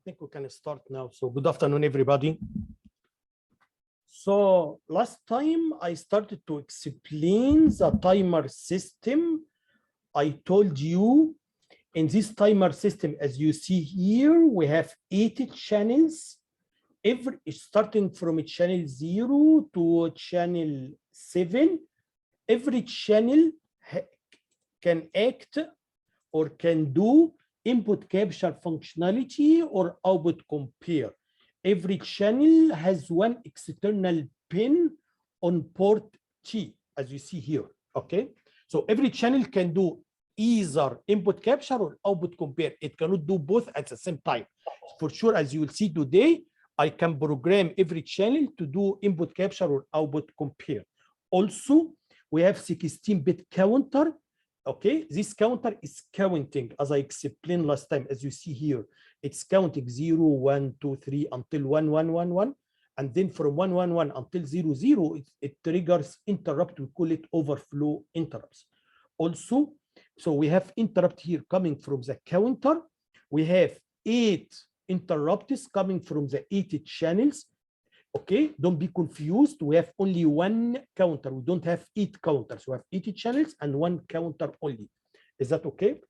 think we can start now. So good afternoon, everybody. So last time I started to explain the timer system. I told you in this timer system, as you see here, we have 8 channels. Starting from channel 0 to channel 7, every channel can act or can do input capture functionality or output compare. Every channel has one external pin on port T, as you see here, okay? So every channel can do either input capture or output compare. It cannot do both at the same time. For sure, as you will see today, I can program every channel to do input capture or output compare. Also, we have 16-bit counter. Okay, this counter is counting, as I explained last time, as you see here. It's counting 0, 1, 2, 3 until 1, 1, 1, 1. And then from 1, 1, 1 until 0, 0, it triggers interrupt. We call it overflow interrupts. Also, so we have interrupt here coming from the counter. We have 8 interrupts coming from the 8 channels. Okay, don't be confused. We have only one counter. We don't have 8 counters. We have 80 channels and one counter only. Is that okay?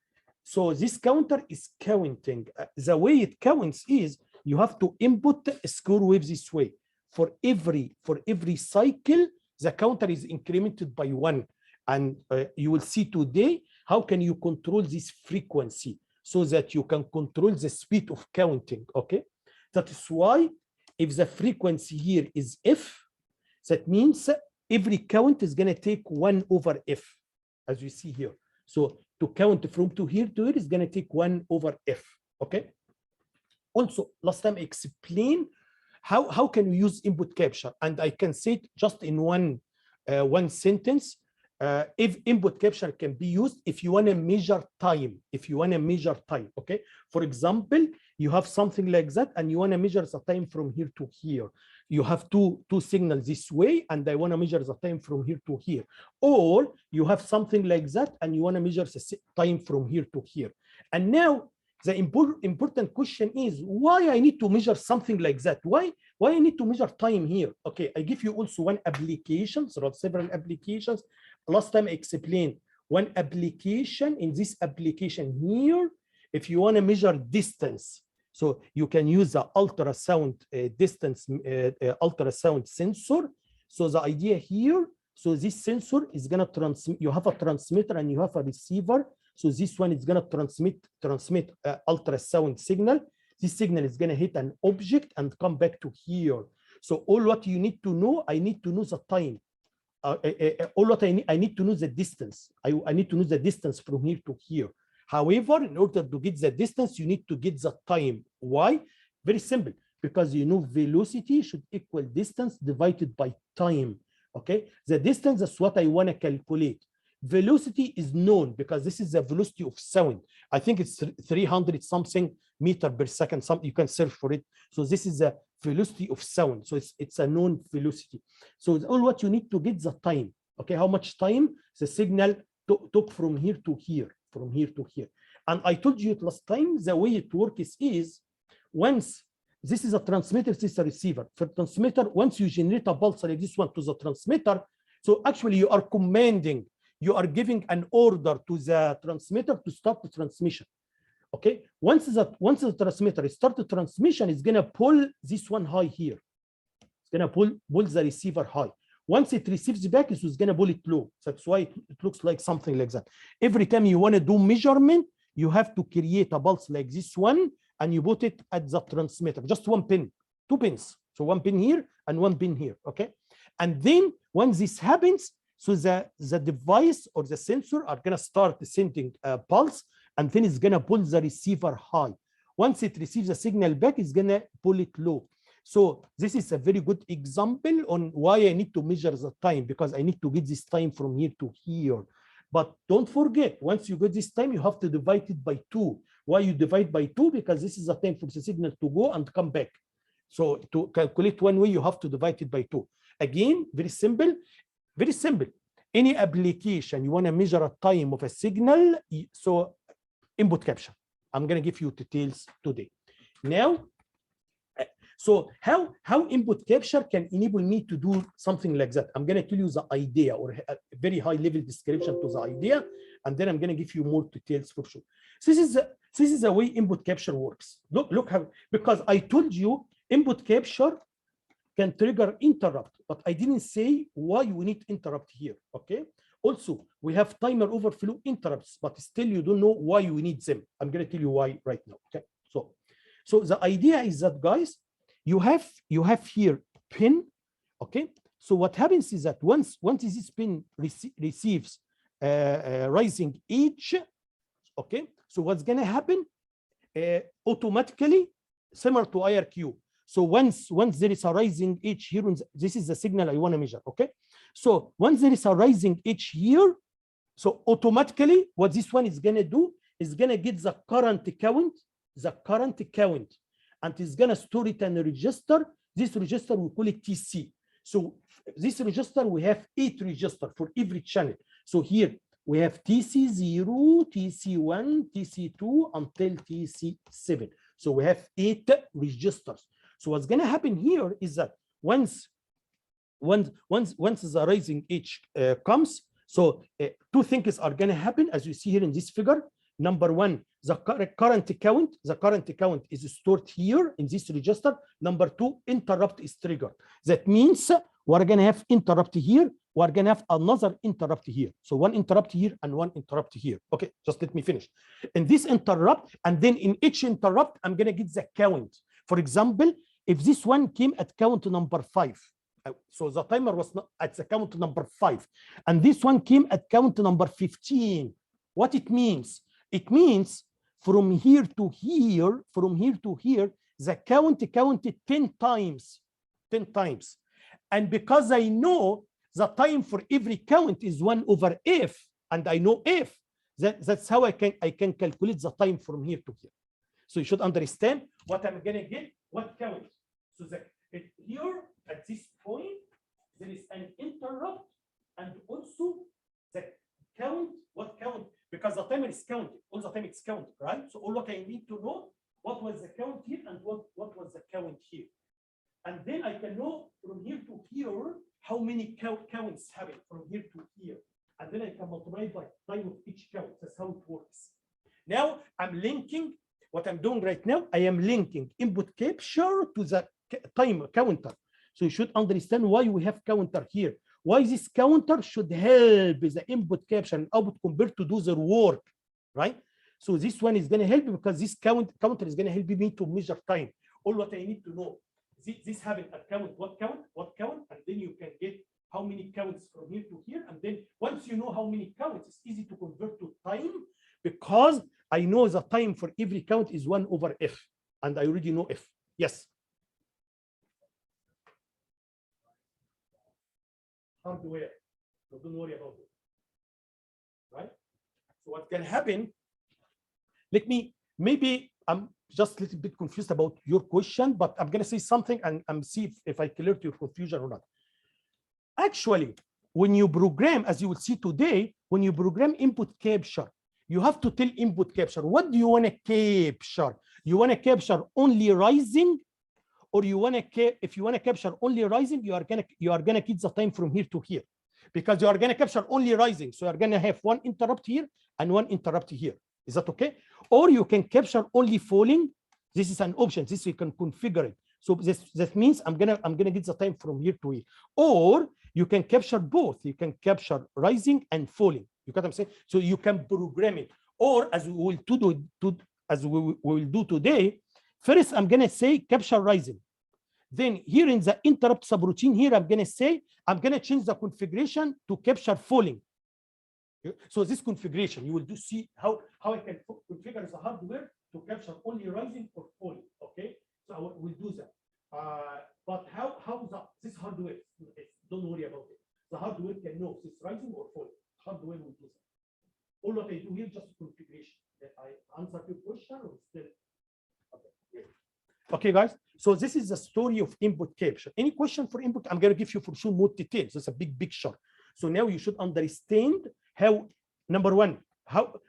So this counter is counting. The way it counts is you have to input a square wave this way. For every cycle, the counter is incremented by 1. And you will see today how can you control this frequency so that you can control the speed of counting. Okay, that is why. If the frequency here is f, that means every count is going to take 1 over f, as you see here. So to count from to here is going to take 1 over f. Okay. Also, last time I explained how can we use input capture, and I can say it just in one sentence. If input capture can be used if you want to measure time, okay? For example, you have something like that and you want to measure the time from here to here. You have two signals this way, and I want to measure the time from here to here. Or you have something like that and you want to measure the time from here to here. And now the important question is why I need to measure something like that? Why I need to measure time here? Okay, I give you also one application. There are several applications. Last time I explained one application. In this application here, if you want to measure distance, so you can use the ultrasound distance ultrasound sensor. So the idea here, so this sensor is going to transmit. You have a transmitter and you have a receiver. So this one is going to transmit ultrasound signal. This signal is going to hit an object and come back to here. So all what you need to know, I need to know the time. All what I need to know the distance. I need to know the distance from here to here. However, in order to get the distance, you need to get the time. Why? Very simple. Because you know velocity should equal distance divided by time. Okay, the distance is what I want to calculate. Velocity is known because this is the velocity of sound. I think it's 300 something meter per second. You can search for it. So this is the velocity of sound. So it's a known velocity. So all what you need to get the time. Okay, how much time the signal took from here to here, And I told you last time the way it works is once this is a transmitter, this is a receiver. For transmitter, once you generate a pulse like this one to the transmitter, so actually you are commanding. You are giving an order to the transmitter to start the transmission. Okay. Once the transmitter starts the transmission, it's gonna pull this one high here. It's gonna pull the receiver high. Once it receives back, it's gonna pull it low. That's why it looks like something like that. Every time you want to do measurement, you have to create a pulse like this one, and you put it at the transmitter. Just one pin, 2 pins. So one pin here and one pin here. Okay. And then once this happens, so the device or the sensor are going to start sending a pulse, and then it's going to pull the receiver high. Once it receives the signal back, it's going to pull it low. So this is a very good example on why I need to measure the time, because I need to get this time from here to here. But don't forget, once you get this time, you have to divide it by 2. Why you divide by 2? Because this is the time for the signal to go and come back. So to calculate one way, you have to divide it by 2. Again, very simple. Very simple. Any application you want to measure a time of a signal, so input capture. I'm going to give you details today. Now, so how input capture can enable me to do something like that? I'm going to tell you the idea, or a very high level description to the idea, and then I'm going to give you more details for sure. So this is the way input capture works. Look how, because I told you input capture can trigger interrupt, but I didn't say why we need interrupt here. Okay. Also, we have timer overflow interrupts, but still you don't know why we need them. I'm going to tell you why right now. Okay. So the idea is that, guys, you have here pin. Okay. So what happens is that once this pin receives rising edge, okay. So what's going to happen? Automatically, similar to IRQ. So once there is a rising edge here, this is the signal I want to measure. Okay. So once there is a rising edge here, so automatically what this one is going to do is going to get the current count, and it's going to store it in a register. This register, we call it TC. So this register, we have 8 registers for every channel. So here we have TC0, TC1, TC2 until TC7. So we have 8 registers. So what's going to happen here is that once the rising edge comes, so 2 things are going to happen, as you see here in this figure. Number 1, the current count is stored here in this register. Number 2, interrupt is triggered. That means we're going to have interrupt here. We're going to have another interrupt here. So 1 interrupt here and 1 interrupt here. Okay, just let me finish. In this interrupt, and then in each interrupt, I'm going to get the count. For example, if this one came at count number 5, so the timer was not at the count number 5, and this one came at count number 15, what it means? It means from here to here, the count counted 10 times. And because I know the time for every count is 1 over f, and I know f, that's how I can calculate the time from here to here. So you should understand what I'm going to get, what count. So here at this point, there is an interrupt, and also the count, what count? Because the timer is counted, all the time it's counted, right? So all what I need to know, what was the count here and what was the count here. And then I can know from here to here how many counts happen from here to here. And then I can multiply by time of each count. That's how it works. Now I'm linking, what I'm doing right now, I am linking input capture to the time counter. So you should understand why we have counter here. Why this counter should help the input capture and output compared to do their work, right? So this one is going to help because this counter is going to help me to measure time. All what I need to know, this having a count, what count, and then you can get how many counts from here to here. And then once you know how many counts, it's easy to convert to time because I know the time for every count is 1 over f, and I already know f. Yes. Hardware, so don't worry about it, right? So what can happen, maybe I'm just a little bit confused about your question, but I'm going to say something and see if I cleared your confusion or not. Actually, when you program, as you will see today, when you program input capture, you have to tell input capture, what do you want to capture? You want to capture only rising, or you want to, if you want to capture only rising, you are gonna keep the time from here to here, because you are gonna capture only rising. So you are gonna have 1 interrupt here and 1 interrupt here. Is that okay? Or you can capture only falling. This is an option. This you can configure it. So that means I'm gonna get the time from here to here. Or you can capture both. You can capture rising and falling. You get what I'm saying? So you can program it. Or as we will do today, first I'm gonna say capture rising. Then here in the interrupt subroutine here, I'm gonna say I'm gonna change the configuration to capture falling. So this configuration, you will see how I can configure the hardware to capture only rising or falling. Okay, so I will do that. But how this hardware? Don't worry about it. The hardware can know if it's rising or falling. Hardware will do that. All what I do here just configuration. That I answer your question or still. Okay. Yeah. Okay, guys. So this is the story of input capture. Any question for input? I'm going to give you for sure more details. It's a big picture. So now you should understand how, number 1, how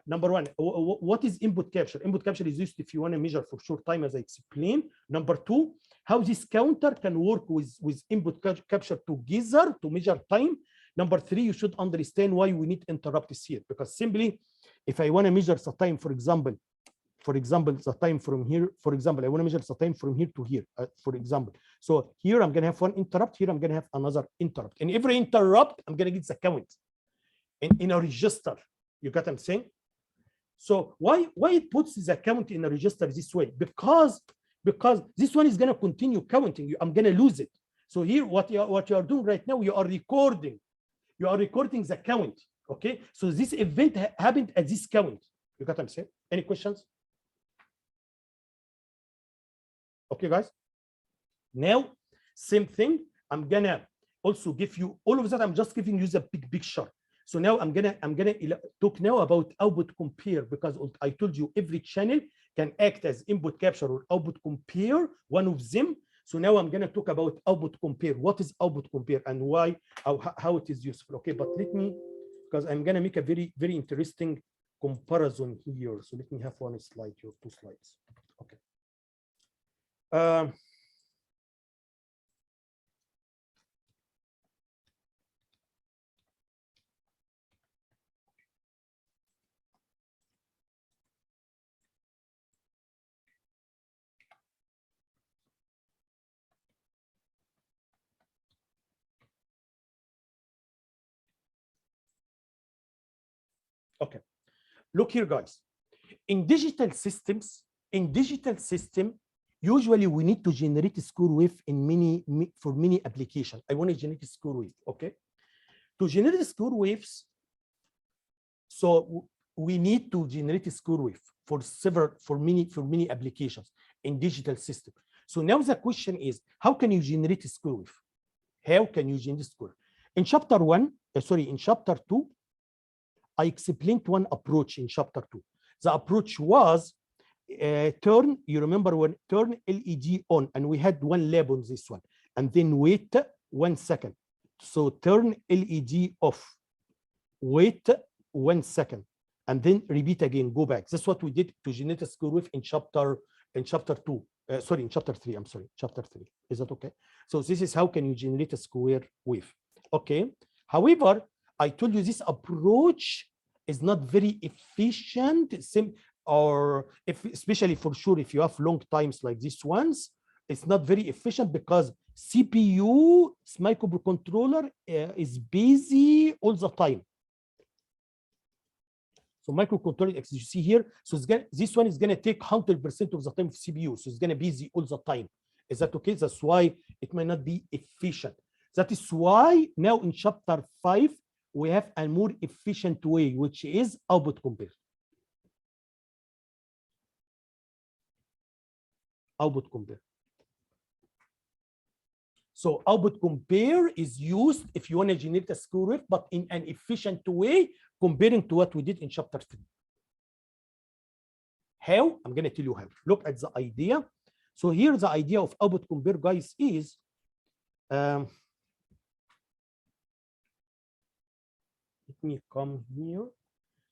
number one, what is input capture? Input capture is used if you want to measure for short time, as I explained. Number two, how this counter can work with input capture together to measure time. Number three, you should understand why we need interrupts here, because simply if I want to measure the time, for example, the time from here, for example, I want to measure the time from here to here, for example. So here I'm going to have one interrupt, here I'm going to have another interrupt. In every interrupt, I'm going to get the count in a register. You got what I'm saying? So why it puts the count in a register this way? Because this one is going to continue counting. I'm going to lose it. So here, what you are doing right now, you are recording the count. Okay. So this event happened at this count. You got what I'm saying? Any questions? Okay, guys. Now, same thing. I'm gonna also give you all of that. I'm just giving you the big picture. So now I'm gonna talk now about output compare, because I told you every channel can act as input capture or output compare, one of them. So now I'm gonna talk about output compare. What is output compare and why, how it is useful? Okay, but let me, because I'm gonna make a very interesting comparison here. So let me have one slide or two slides. Okay. Okay, look here, guys. In digital system, usually we need to generate a score wave for many applications. I want to generate a score wave. Okay, to generate score waves, so we need to generate a score wave for many applications in digital system. So now the question is, how can you generate a score wave? How can you generate a score? In chapter 2, I explained one approach in chapter 2. The approach was turn, you remember when turn LED on, and we had one lab on this one, and then wait 1 second. So turn LED off, wait 1 second, and then repeat again, go back. That's what we did to generate a score wave in chapter 2. In chapter 3, I'm sorry, chapter 3. Is that okay? So this is how can you generate a square wave. Okay. However, I told you this approach is not very efficient, especially for sure if you have long times like these ones, it's not very efficient because CPU, microcontroller, is busy all the time. So microcontroller, as you see here, so this one is going to take 100% of the time of CPU, so it's going to be busy all the time. Is that okay? That's why it might not be efficient. That is why now in chapter 5, we have a more efficient way, which is output compare. Output compare. So output compare is used if you want to generate a score wave, but in an efficient way, comparing to what we did in chapter 3. How? I'm going to tell you how. Look at the idea. So here the idea of output compare, guys, is let me come here.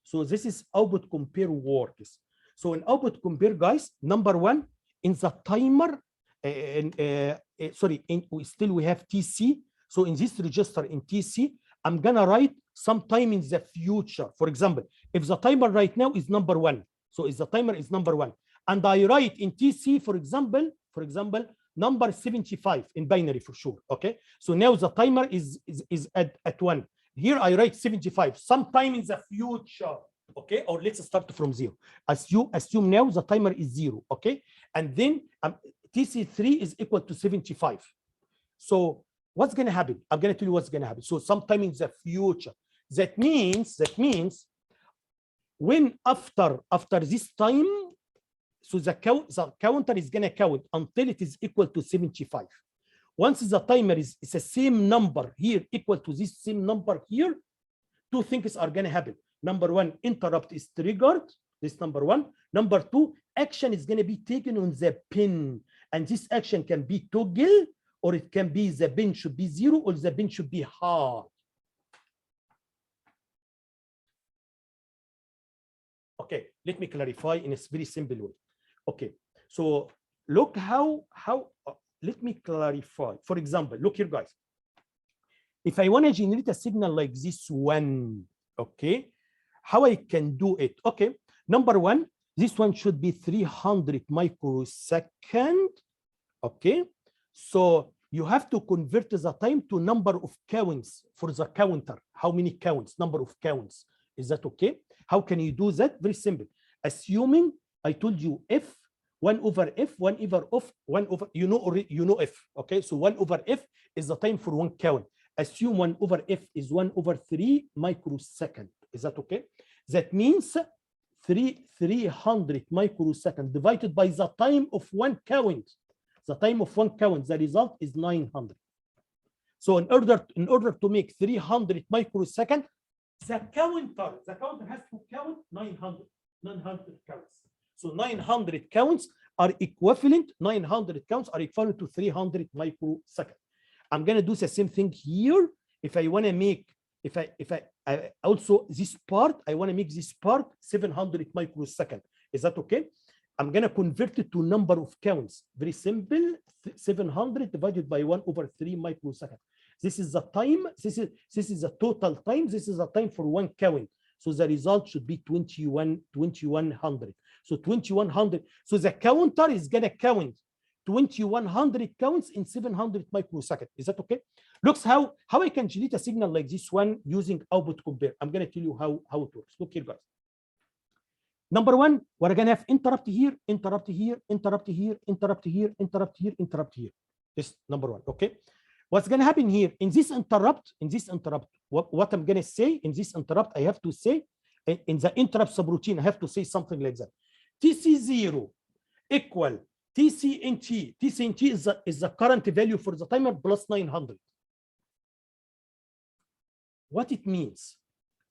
So this is output compare works. So in output compare, guys, number one, in the timer, still we have TC. So in this register in TC, I'm gonna write sometime in the future. For example, if the timer right now is number 1, so if the timer is number 1, and I write in TC, for example, number 75 in binary for sure. Okay, so now the timer is at 1. Here I write 75 sometime in the future. Okay, or let's start from 0. Assume now the timer is 0. Okay, and then TC3 is equal to 75. So what's going to happen? I'm going to tell you what's going to happen. So sometime in the future. That means when after this time, so the counter is going to count until it is equal to 75. Once the timer is the same number here equal to this same number here, two things are going to happen. Number one, interrupt is triggered. This number one. Number two, action is going to be taken on the pin. And this action can be toggle, or it can be the pin should be 0, or the pin should be hard. Okay, let me clarify in a very simple way. Okay, so look how let me clarify. For example, look here, guys. If I want to generate a signal like this one, okay, how I can do it? Okay, number one, this one should be 300 microsecond. Okay, so you have to convert the time to number of counts for the counter. How many counts? Number of counts. Is that okay? How can you do that? Very simple. Assuming I told you f 1 over f, 1 over f, 1 over, you know f. Okay, so 1 over f is the time for one count. Assume 1 over f is 1 over 3 microsecond. Is that okay? That means 300 microsecond divided by the time of one count. The time of one count, the result is 900. So in order to make 300 microsecond, the counter has to count 900 counts. So 900 counts are equivalent, 900 counts are equivalent to 300 microsecond. I'm going to do the same thing here. If I want to make, if I also this part, I want to make this part 700 microsecond. Is that okay? I'm going to convert it to number of counts. Very simple. 700 divided by 1 over 3 microsecond. This is the time. This is the total time. This is the time for one count. So the result should be 2100. So 2100. So the counter is going to count 2100 counts in 700 microsecond. Is that okay? Looks how I can generate a signal like this one using output compare. I'm going to tell you how it works. Look here, guys. Number one, we're going to have interrupt here, interrupt here, interrupt here, interrupt here, interrupt here, interrupt here. This number one. Okay. What's going to happen here in this interrupt, what I'm going to say in this interrupt, I have to say in the interrupt subroutine, I have to say something like that. TC0 equal TCNT. TCNT is the current value for the timer plus 900. What it means,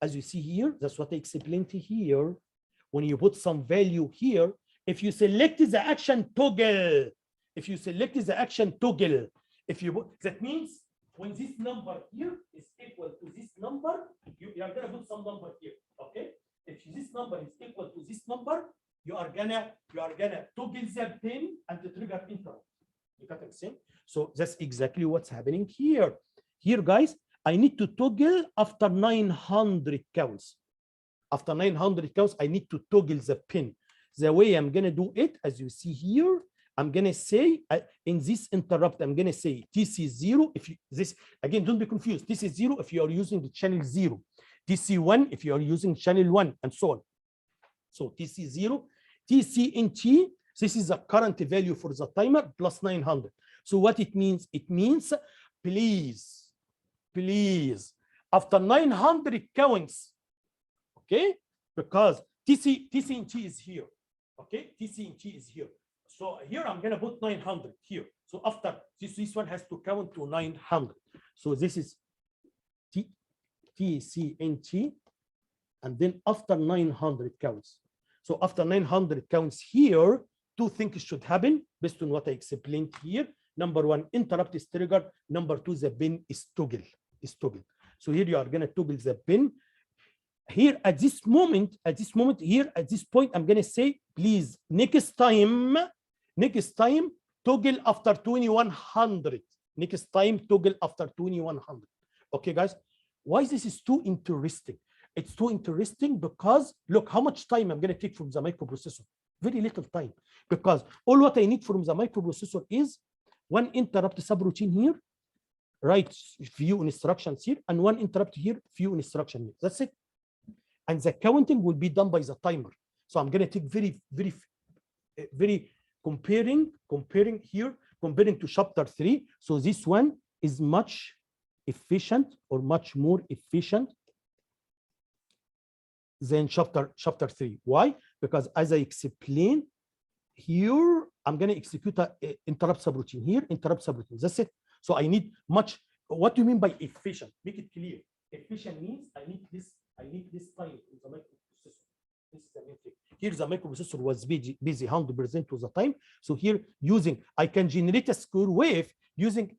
as you see here, that's what I explained here. When you put some value here, if you select the action toggle, that means when this number here is equal to this number, you are gonna put some number here. Okay, if this number is equal to this number, you are gonna toggle the pin and the trigger interrupt. You got what I'm saying? So that's exactly what's happening here. Here, guys, I need to toggle after 900 counts. After 900 counts, I need to toggle the pin. The way I'm going to do it, as you see here, I'm going to say in this interrupt, I'm going to say TC0. If you, this, again, don't be confused. TC0 if you are using the channel 0. TC1 if you are using channel 1, and so on. So TC0, TCNT, this is the current value for the timer plus 900. So what it means? It means, please, after 900 counts, okay, because TCNT is here, okay, TCNT is here. So here I'm going to put 900 here. So after this one has to count to 900. So this is TCNT, and then after 900 counts. So after 900 counts here, two things should happen based on what I explained here. Number one, interrupt is triggered. Number two, the pin is toggle. So here you are going to toggle the pin. Here at this moment, here at this point, I'm going to say, please, next time, toggle after 2100. Next time, toggle after 2100. Okay, guys, why this is too interesting? It's too interesting because look how much time I'm going to take from the microprocessor. Very little time, because all what I need from the microprocessor is one interrupt subroutine here, write few instructions here, and one interrupt here, few instructions here. That's it. And the counting will be done by the timer. So I'm going to take very comparing to chapter 3. So this one is much efficient or much more efficient than chapter 3. Why? Because as I explained here, I'm going to execute a interrupt subroutine here, interrupt subroutine. That's it. So I need much. What do you mean by efficient? Make it clear. Efficient means I need this time in the microprocessor. This is the main thing. Here the microprocessor was busy 100% of the time. So here I can generate a square wave using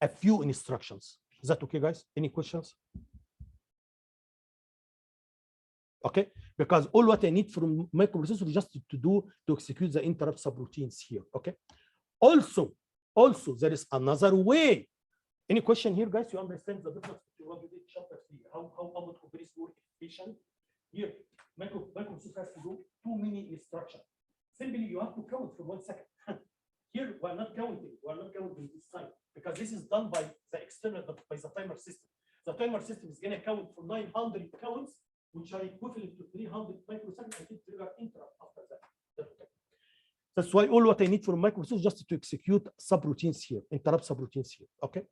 a few instructions. Is that okay, guys? Any questions? Okay, because all what I need from microprocessor is just to execute the interrupt subroutines here. Okay, also there is another way. Any question here, guys? You understand the difference between what we did chapter 3, how output compare is more efficient? Here microprocessor has to do too many instructions. Simply you have to count for 1 second. Here we're not counting this time, because this is done by the external, by the timer system. The timer system is going to count for 900 counts, which are equivalent to 300 microseconds, and it trigger interrupt after that. That's why all what I need for microprocessor is just to execute subroutines here, interrupt subroutines here. Okay,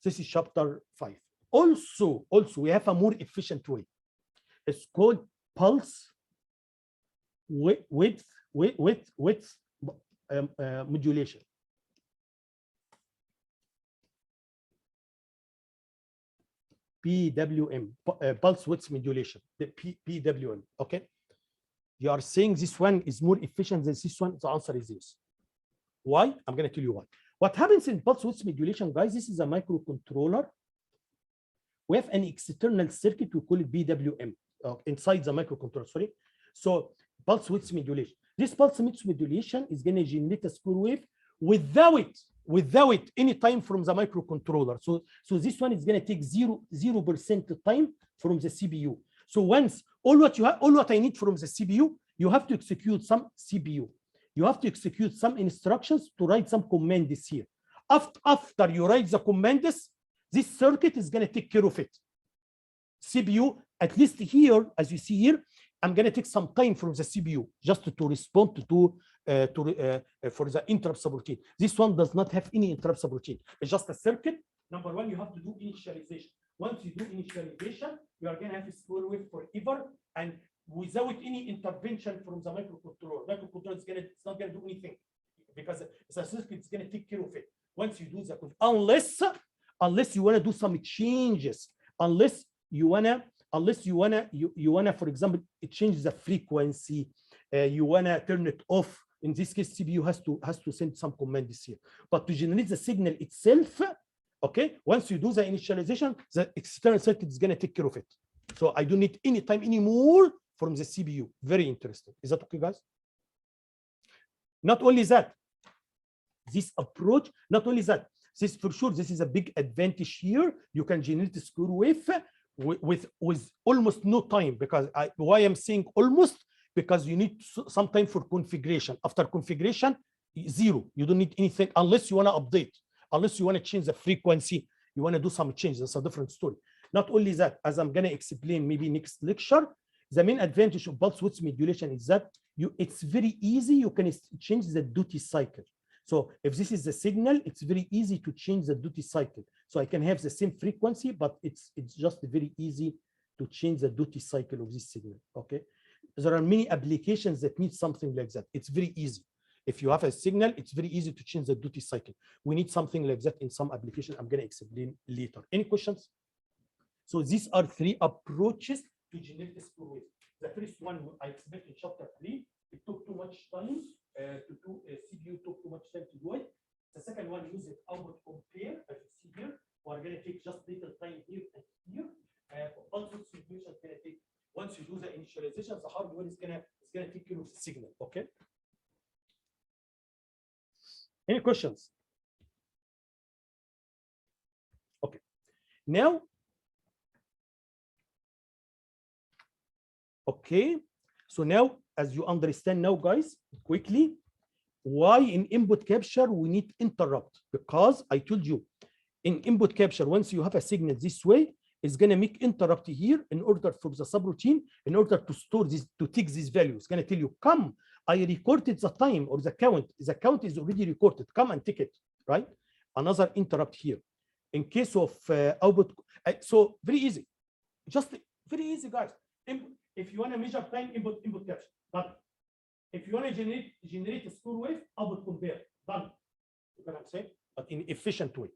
this is chapter 5. Also we have a more efficient way. It's called pulse width modulation. PWM, pulse width modulation, the PWM. Okay, you are saying this one is more efficient than this one. The answer is yes. Why? I'm going to tell you why. What happens in pulse width modulation, guys? This is a microcontroller. We have an external circuit, we call it PWM, inside the microcontroller. Sorry. So pulse width modulation. This pulse width modulation is going to generate a square wave without any time from the microcontroller. So this one is going to take 0% time from the CPU. So once all what I need from the CPU, you have to execute some CPU. You have to execute some instructions to write some commands here. After you write the commands, this circuit is going to take care of it. CPU, at least here, as you see here, I'm going to take some time from the CPU just to respond for the interrupt subroutine. This one does not have any interrupt subroutine. It's just a circuit. Number one, you have to do initialization. Once you do initialization, you are going to have a square wave forever, and without any intervention from the microcontroller. Microcontroller is not going to do anything, because the circuit is going to take care of it. Once you do that, unless you want to do some changes, unless you wanna, for example, it changes the frequency, you wanna turn it off. In this case, CPU has to send some commands here. But to generate the signal itself, okay, once you do the initialization, the external circuit is gonna take care of it. So I don't need any time anymore from the CPU. Very interesting. Is that okay, guys? Not only that, this approach, not only that, this for sure, this is a big advantage here. You can generate a square wave with almost no time, because why I'm saying almost, because you need some time for configuration. After configuration, zero. You don't need anything unless you want to update, unless you want to change the frequency, you want to do some changes. That's a different story. Not only that, as I'm going to explain maybe next lecture, the main advantage of pulse width modulation is that it's very easy. You can change the duty cycle. So if this is the signal, it's very easy to change the duty cycle. So I can have the same frequency, but it's just very easy to change the duty cycle of this signal. Okay. There are many applications that need something like that. It's very easy. If you have a signal, it's very easy to change the duty cycle. We need something like that in some application. I'm going to explain later. Any questions? So these are three approaches to generate a square wave. The first one I explained in chapter 3. It took too much time to do. CPU took too much time to do it. The second one uses output compare, as you see here. We're going to take just little time here and here. Pulse width modulation is going to take. Once you do the initialization, the hardware is going to take care of the signal. Okay. Any questions? Okay. Now. Okay. So now, as you understand now, guys, quickly, why in input capture we need interrupt? Because I told you, in input capture, once you have a signal this way, it's going to make interrupt here in order for the subroutine, in order to store this, to take these values. It's going to tell you, come, I recorded the time or the count. The count is already recorded. Come and take it, right? Another interrupt here. In case of output, so very easy. Just very easy, guys. If you want to measure time, input capture, done. If you want to generate a square wave, output compare, done. You know what I'm saying? But in efficient way.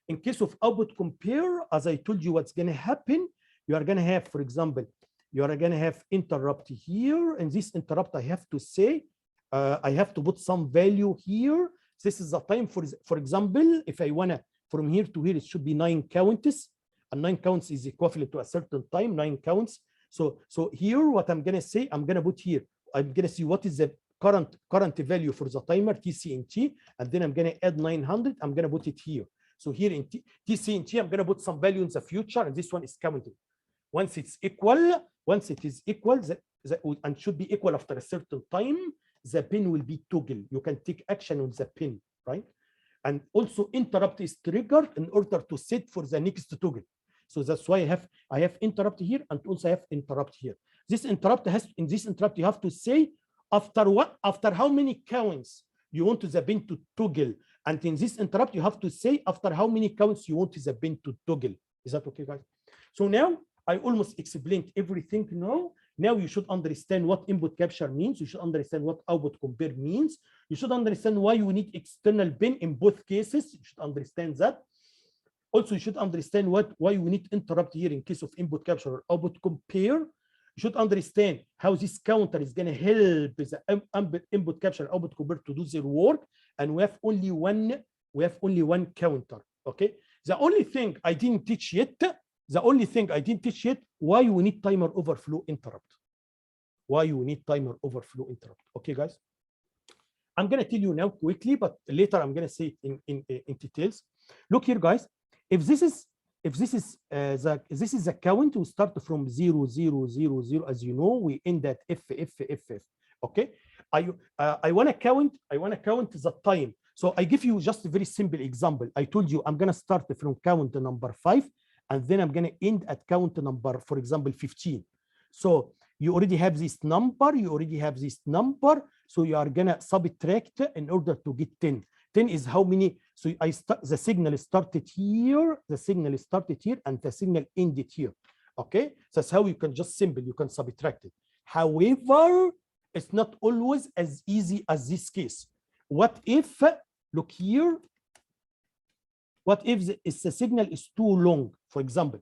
In case of output compare, as I told you, what's going to happen, you are going to have, for example, you are going to have interrupt here, and this interrupt I have to say, I have to put some value here. This is the time, for example, if I want to, from here to here, it should be 9 counts, and 9 counts is equivalent to a certain time, 9 counts. So here, what I'm gonna say, I'm gonna put here, I'm gonna see what is the current value for the timer TCNT, and then I'm gonna add 900. I'm gonna put it here. So here in TCNT, I'm gonna put some value in the future, and this one is counting. Once it's equal, once it is equal, and should be equal after a certain time, the pin will be toggle. You can take action on the pin, right? And also interrupt is triggered in order to set for the next toggle. So that's why I have interrupt here, and also I have interrupt here. This interrupt in this interrupt, you have to say after what? After how many counts you want the pin to toggle. And in this interrupt, you have to say after how many counts you want the pin to toggle. Is that okay, guys? So now I almost explained everything now. Now you should understand what input capture means. You should understand what output compare means. You should understand why you need external pin in both cases. You should understand that. Also, you should understand why you need interrupt here in case of input capture or output compare. You should understand how this counter is going to help the input capture and output compare to do their work. And we have only one counter. Okay. The only thing I didn't teach yet, why you need timer overflow interrupt. Why you need timer overflow interrupt. Okay, guys. I'm going to tell you now quickly, but later I'm going to say it in details. Look here, guys. If this is the count, we start from 0, 0, 0, 0. As you know, we end at F. Okay. I want to count the time. So I give you just a very simple example. I told you I'm going to start from count number 5, and then I'm going to end at count number, for example, 15. So you already have this number. So you are going to subtract in order to get 10. 10 is how many? So the signal started here, and the signal ended here. Okay, so that's how you can just you can subtract it. However, it's not always as easy as this case. What if, look here, what if the signal is too long, for example,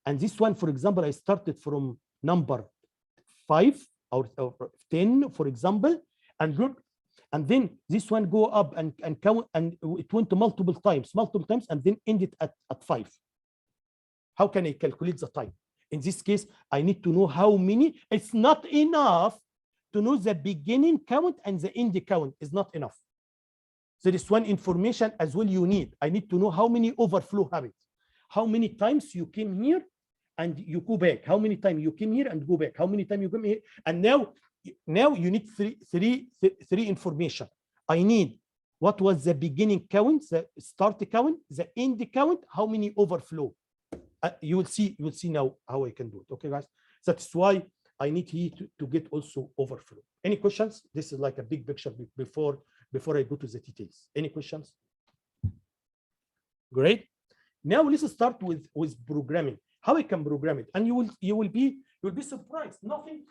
and this one, for example, I started from number 5 or 10, for example, and then this one go up and count, and it went to multiple times, and then ended at 5. How can I calculate the time? In this case, I need to know how many. It's not enough to know the beginning count and the end count is not enough. There is one information as well you need. I need to know how many overflow happened. How many times you came here and you go back. How many times you came here and go back. How many times you come here. And now you need three information. I need what was the beginning count, the start count, the end count, how many overflow. You will see now how I can do it. Okay, guys. That's why I need here to get also overflow. Any questions? This is like a big picture before I go to the details. Any questions? Great. Now let's start with programming. How I can program it, and you will be surprised. Nothing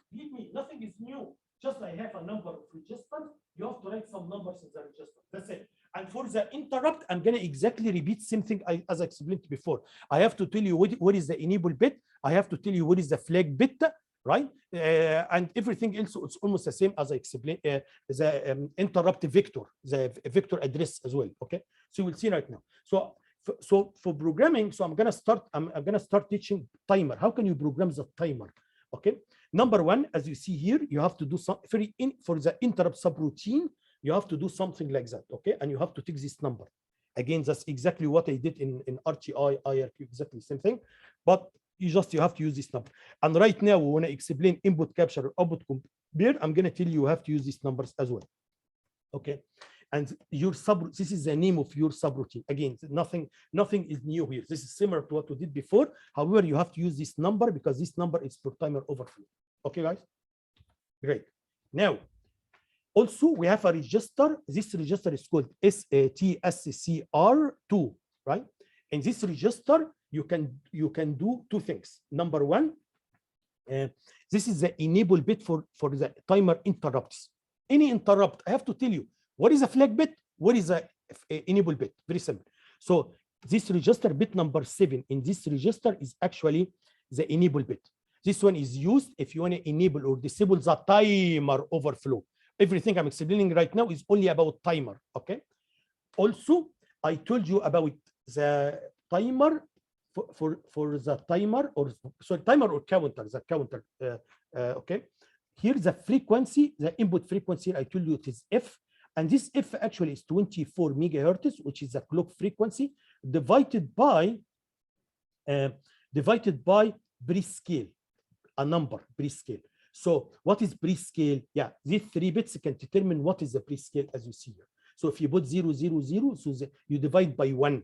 is new. Just I have a number of registers. You have to write some numbers in the register. That's it. And for the interrupt, I'm gonna exactly repeat same thing as I explained before. I have to tell you what is the enable bit. I have to tell you what is the flag bit, right? And everything else, it's almost the same as I explained. The interrupt vector, the vector address as well. Okay, so you will see right now. So for programming, so I'm gonna start teaching timer. How can you program the timer? Okay, number one, as you see here, you have to do some for the interrupt subroutine. You have to do something like that. Okay, and you have to take this number. Again, that's exactly what I did in RTI, IRQ, exactly the same thing. But you have to use this number. And right now, when I explain input capture or output compare, I'm gonna tell you have to use these numbers as well. Okay. And this is the name of your subroutine. Again, nothing is new here. This is similar to what we did before. However, you have to use this number because this number is for timer overflow. Okay, guys? Great. Now, also we have a register. This register is called SATSCR2, right? In this register, you can do two things. Number one, this is the enable bit for the timer interrupts. Any interrupt, I have to tell you, what is a flag bit? What is a enable bit? Very simple. So this register bit number 7 in this register is actually the enable bit. This one is used if you want to enable or disable the timer overflow. Everything I'm explaining right now is only about timer. Okay. Also, I told you about the timer for the timer or sorry timer or counter, the counter. Okay, here the frequency, the input frequency, I told you it is f, and this f actually is 24 megahertz, which is the clock frequency divided by pre-scale, a number pre-scale. So what is pre-scale? Yeah, these 3 bits can determine what is the pre-scale as you see here. So if you put 0, 0, 0, so you divide by 1.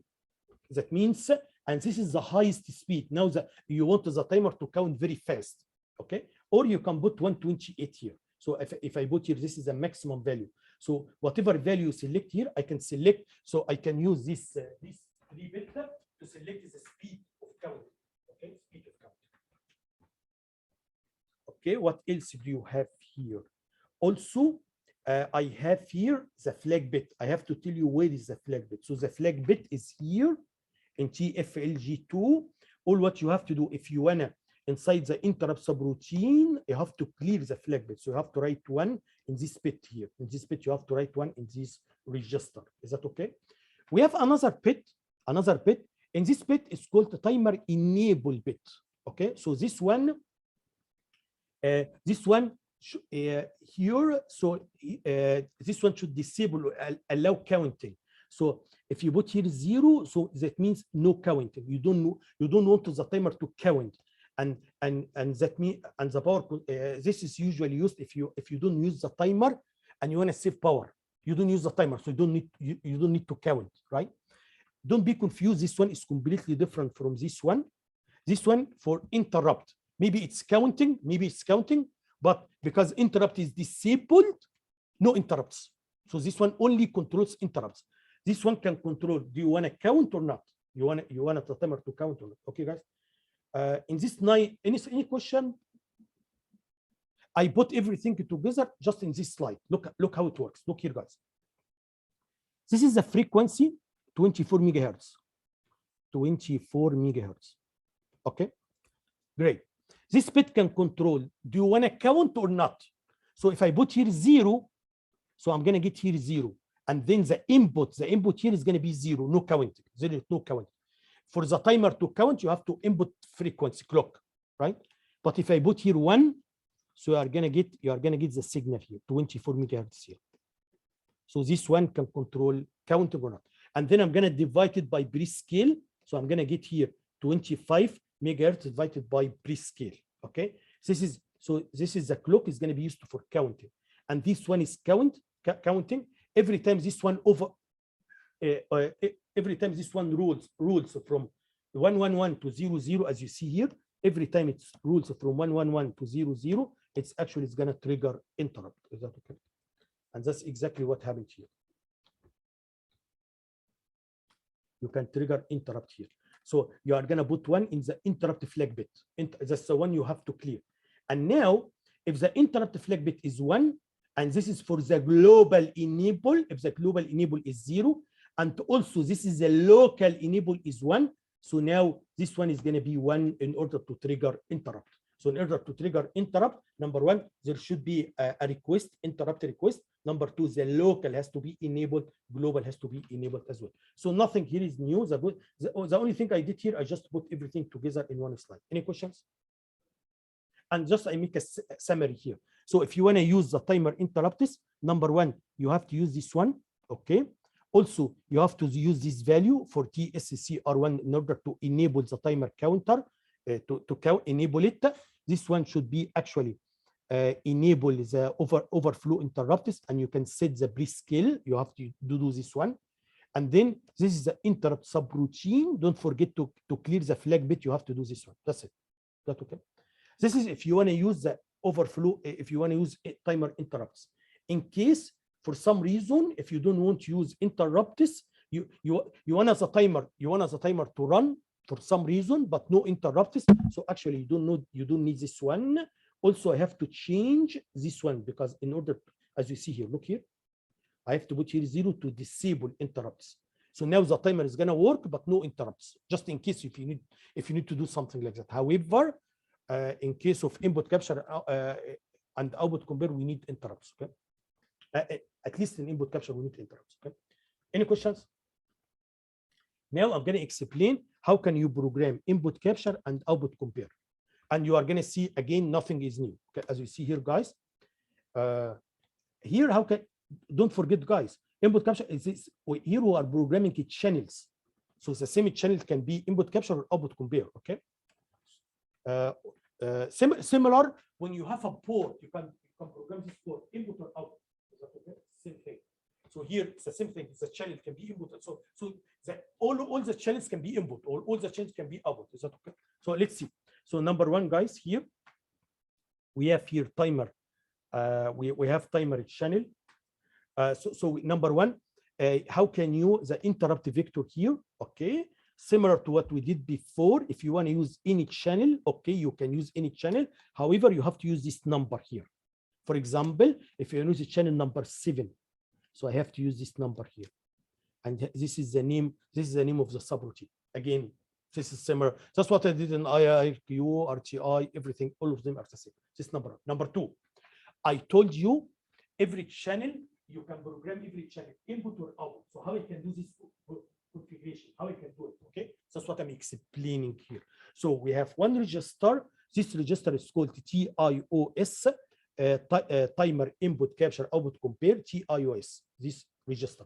That means, and this is the highest speed. Now that you want the timer to count very fast, okay? Or you can put 128 here. So if I put here, this is a maximum value. So whatever value you select here, I can select. So I can use this 3 bit to select the speed of counting. Okay, speed of counting. Okay, what else do you have here? Also, I have here the flag bit. I have to tell you where is the flag bit. So the flag bit is here in TFLG2. All what you have to do, if you wanna inside the interrupt subroutine, you have to clear the flag bit. So you have to write 1 in this bit here. In this bit, you have to write 1 in this register. Is that okay? We have another bit. In this bit is called the timer enable bit. Okay, so this one here, so this one should disable or allow counting. So if you put here 0, so that means no counting. You don't want the timer to count, and that means, and the power. This is usually used if you don't use the timer and you want to save power. You don't use the timer, so you don't need to count, right? Don't be confused. This one is completely different from this one. This one for interrupt. Maybe it's counting, but because interrupt is disabled, no interrupts. So this one only controls interrupts. This one can control, do you want to count or not? You want the timer to count or not? Okay, guys. In this night, any question? I put everything together just in this slide. Look how it works. Look here, guys. This is the frequency, 24 megahertz. 24 megahertz. Okay, great. This bit can control, do you want to count or not? So if I put here 0, so I'm going to get here 0. And then the input here is going to be 0, no counting. 0, no counting. For the timer to count, you have to input frequency clock, right? But if I put here 1, so you are going to get the signal here, 24 megahertz here. So this one can control counting or not. And then I'm going to divide it by pre-scale. So I'm going to get here 25 megahertz divided by pre-scale. Okay, this is the clock is going to be used for counting, and this one is counting every time this one every time this one rules from 111 to 00, as you see here. Every time it rules from 111 to 00, it's going to trigger interrupt. Is that okay? And that's exactly what happened here. You can trigger interrupt here. So you are going to put 1 in the interrupt flag bit. That's the one you have to clear. And now, if the interrupt flag bit is 1, and this is for the global enable, if the global enable is 0, and also this is the local enable is 1, so now this one is going to be 1 in order to trigger interrupt. So in order to trigger interrupt, number 1, there should be a request, interrupt request. Number 2, the local has to be enabled, global has to be enabled as well. So nothing here is new. The only thing I did here, I just put everything together in one slide. Any questions? And just I make a summary here. So if you want to use the timer interrupts, number 1, you have to use this one, okay? Also, you have to use this value for TSCR1 in order to enable the timer counter, enable it. This one should be actually enable the overflow interrupts, and you can set the pre-scale. You have to do this one. And then this is the interrupt subroutine. Don't forget to clear the flag bit. You have to do this one. That's it. That's okay. This is if you want to use the overflow, if you want to use timer interrupts. In case, for some reason, if you don't want to use interrupts, you want as a timer, to run for some reason, but no interrupts. So actually, you don't need this one. Also, I have to change this one because in order, as you see here, look here, I have to put here 0 to disable interrupts. So now the timer is gonna work, but no interrupts, just in case if you need to do something like that. However, in case of input capture and output compare, we need interrupts. Okay, at least in input capture we need interrupts. Okay, any questions? Now I'm going to explain how can you program input capture and output compare. And you are going to see again, nothing is new. Okay, as you see here, guys. Here, how can, don't forget, guys, input capture is this. Here we are programming channels. So the same channel can be input capture or output compare. Okay. Similar, when you have a port, you can program this port, input or output. Okay? Same thing. So here it's the same thing. The channel can be input. So all the channels can be input, or all the channels can be output. Is that okay? So let's see. So number one, guys, here we have here timer. We have timer channel. So number one, how can you the interrupt vector here? Okay, similar to what we did before. If you want to use any channel, okay, you can use any channel. However, you have to use this number here. For example, if you use the channel number 7, so I have to use this number here, and this is the name. This is the name of the subroutine. Again, this is similar. That's what I did in IIQ, RTI, everything. All of them are the same. This number. Number 2, I told you every channel you can program every channel input or output. So how I can do this configuration? How I can do it? Okay, that's what I'm explaining here. So we have one register. This register is called TIOS. Timer input capture output compare, TIOS. This register.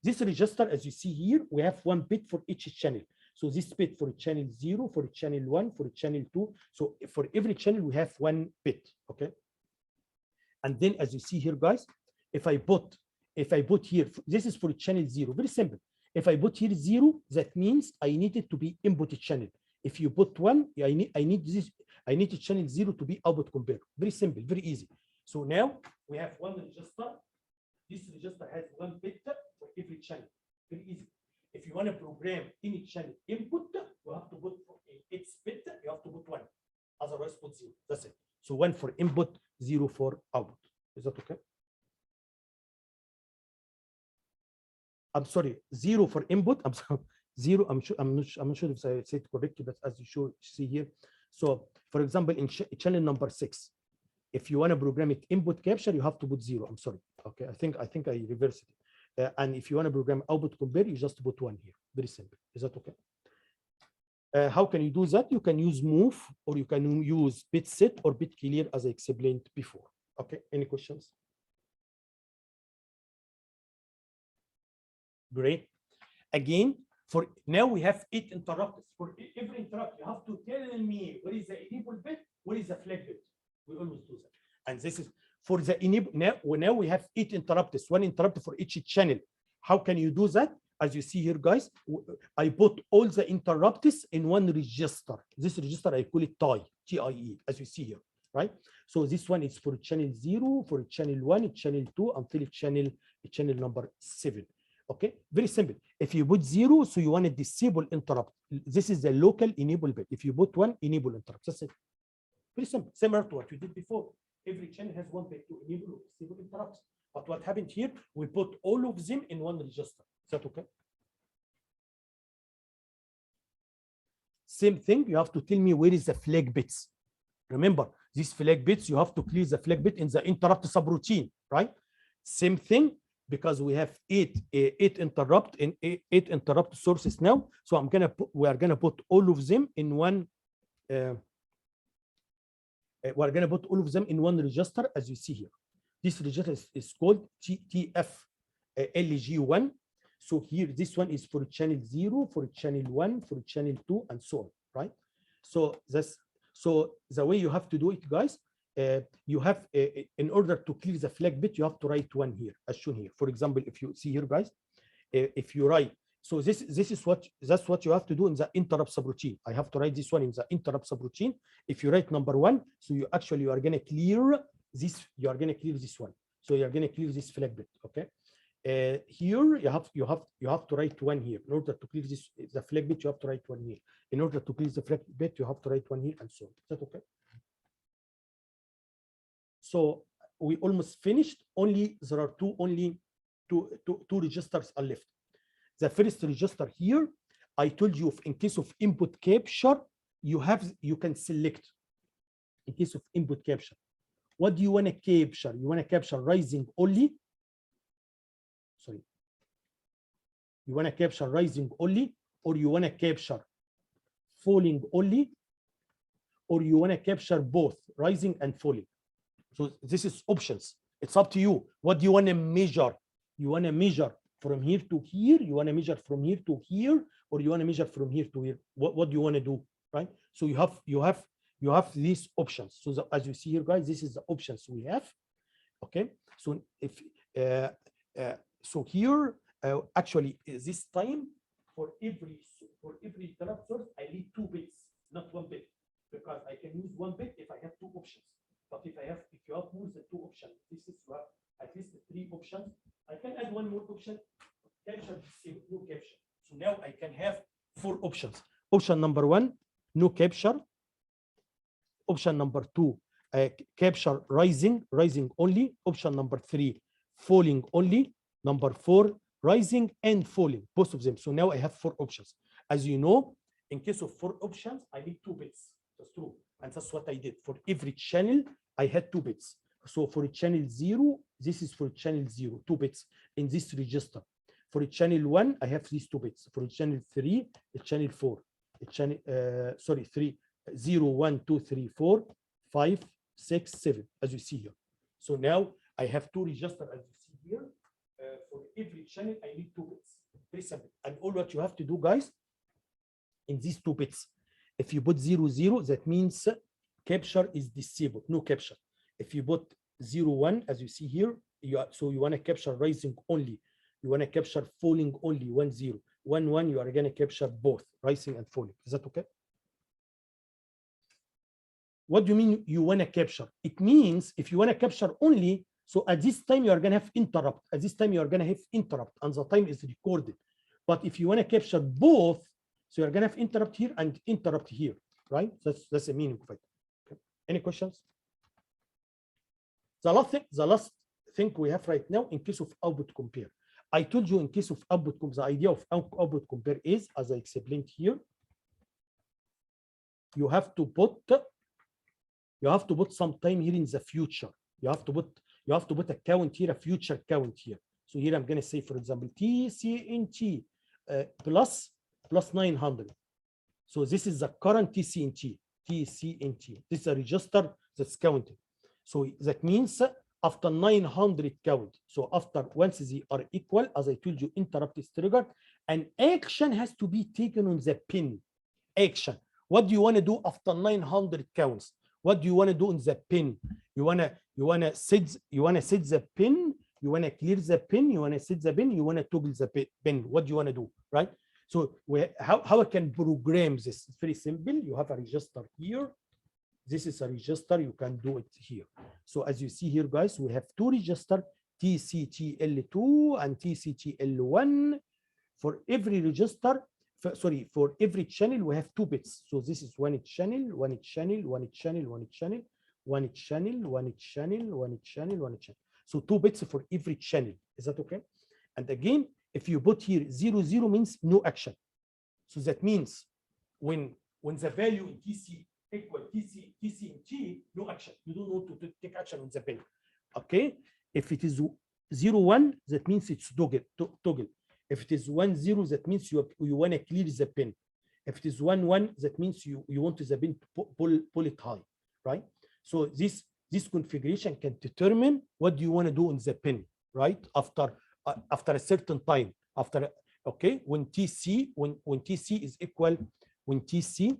This register, as you see here, we have 1 bit for each channel. So this bit for channel 0, for channel 1, for channel 2. So for every channel we have 1 bit. Okay. And then as you see here, guys, if I put here, this is for channel 0. Very simple. If I put here 0, that means I need it to be input channel. If you put 1, I need channel 0 to be output compare. Very simple, very easy. So now we have one register. This register has 1 bit for every channel. Very easy. If you want to program any channel input, you have to put its bit, you have to put 1. Otherwise, put 0. That's it. So 1 for input, 0 for output. Is that okay? I'm sorry, 0 for input. I'm sorry, 0. I'm not sure if I said it correctly, but as you see here. So, for example, in channel number 6, if you want to program it input capture, you have to put 0. I'm sorry. Okay, I think I reversed it. And if you want to program output compare, you just put 1 here. Very simple. Is that okay? How can you do that? You can use move, or you can use bit set or bit clear, as I explained before. Okay. Any questions? Great. Again, for now we have 8 interrupts. For every interrupt, you have to tell me what is the enable bit, what is the flag bit. We always do that. And this is for the enable. Now we have 8 interrupts, 1 interrupt for each channel. How can you do that? As you see here, guys, I put all the interrupts in 1 register. This register, I call it TIE, as you see here, right? So this one is for channel 0, for channel 1, channel 2, until channel number 7. Okay, very simple. If you put 0, so you want to disable interrupt. This is the local enable bit. If you put 1, enable interrupt. That's it. Very simple. Similar to what we did before. Every channel has 1 bit to enable or disable interrupts. But what happened here, we put all of them in 1 register. Is that okay? Same thing, you have to tell me where is the flag bits. Remember, these flag bits, you have to clear the flag bit in the interrupt subroutine, right? Same thing, because we have 8 interrupt in 8 interrupt sources now. So we are gonna put all of them in 1. We're gonna put all of them in 1 register, as you see here. This register is called TF LG1. So here, this one is for channel 0, for channel 1, for channel 2, and so on, right? So the way you have to do it, guys, you have in order to clear the flag bit, you have to write 1 here, as shown here. For example, if you see here, guys, if you write, so that's what you have to do in the interrupt subroutine. I have to write this one in the interrupt subroutine. If you write number 1, so you are going to clear this. You are going to clear this one. So you are going to clear this flag bit. Okay. Here you have to write 1 here in order to clear this the flag bit. You have to write 1 here. In order to clear the flag bit, you have to write 1 here, and so on. Is that okay? So we almost finished. There are only two registers are left. The first register here, I told you, in case of input capture, you can select. In case of input capture, what do you want to capture? You want to capture rising only. Sorry. You want to capture rising only, or you want to capture falling only, or you want to capture both rising and falling. So this is options. It's up to you. What do you want to measure? You want to measure from here to here, you want to measure from here to here, or you want to measure from here to here. What do you want to do, right? So you have these options. So as you see here, guys, this is the options we have. Okay, so if so here actually this time for every interrupt source I need 2 bits, not 1 bit, because I can use 1 bit if I have 2 options. But if you have more than 2 options, this is at least 3 options. I can add 1 more option, capture no capture. So now I can have 4 options. Option number 1, no capture. Option number 2, capture rising only. Option number 3, falling only. Number 4, rising and falling, both of them. So now I have 4 options. As you know, in case of 4 options, I need 2 bits. That's true. And that's what I did. For every channel, I had 2 bits. So for channel 0, this is for channel 0, 2 bits in this register. For channel 1, I have these 2 bits. For channel 3, channel 4, channel 3, 0, 1, 2, 3, 4, 5, 6, 7, as you see here. So now I have 2 registers, as you see here. For every channel, I need 2 bits. Very simple. And all what you have to do, guys, in these 2 bits, if you put 0, 0, that means capture is disabled, no capture. If you put 0, 1, as you see here, so you want to capture rising only. You want to capture falling only, 1, 0. 1, 1, you are going to capture both rising and falling. Is that okay? What do you mean you want to capture? It means if you want to capture only, so at this time you are going to have interrupt. At this time you are going to have interrupt, and the time is recorded. But if you want to capture both, so you're going to have interrupt here and interrupt here, right? That's the meaning of it. Okay. Any questions? The last thing we have right now in case of output compare. I told you in case of output compare, the idea of output compare is, as I explained here, you have to put some time here in the future. You have to put a count here, a future count here. So here I'm going to say, for example, TCNT plus 900. So this is the current TCNT. This is a register that's counted. So that means after 900 count. So after once they are equal, as I told you, interrupt is triggered, and action has to be taken on the pin. Action. What do you want to do after 900 counts? What do you want to do in the pin? You wanna set the pin. You want to clear the pin. You want to set the pin. You want to toggle the pin. What do you want to do, right? So how I can program this? It's very simple. You have a register here. This is a register. You can do it here. So as you see here, guys, we have 2 registers, TCTL2 and TCTL1. For every register, for every channel, we have 2 bits. So this is one channel, one channel, one channel, one channel, one channel, one channel, one channel, one channel. So 2 bits for every channel. Is that okay? And again, if you put here 0, 0 means no action. So that means when the value in TC equal TC in T, no action. You don't want to take action on the pin. Okay? If it is 0, 1, that means it's toggle. If it is 1, 0, that means you want to clear the pin. If it is 1, 1, that means you want the pin to pull it high, right? So this configuration can determine what do you want to do on the pin, right? After a certain time, okay, when TC is equal, when TC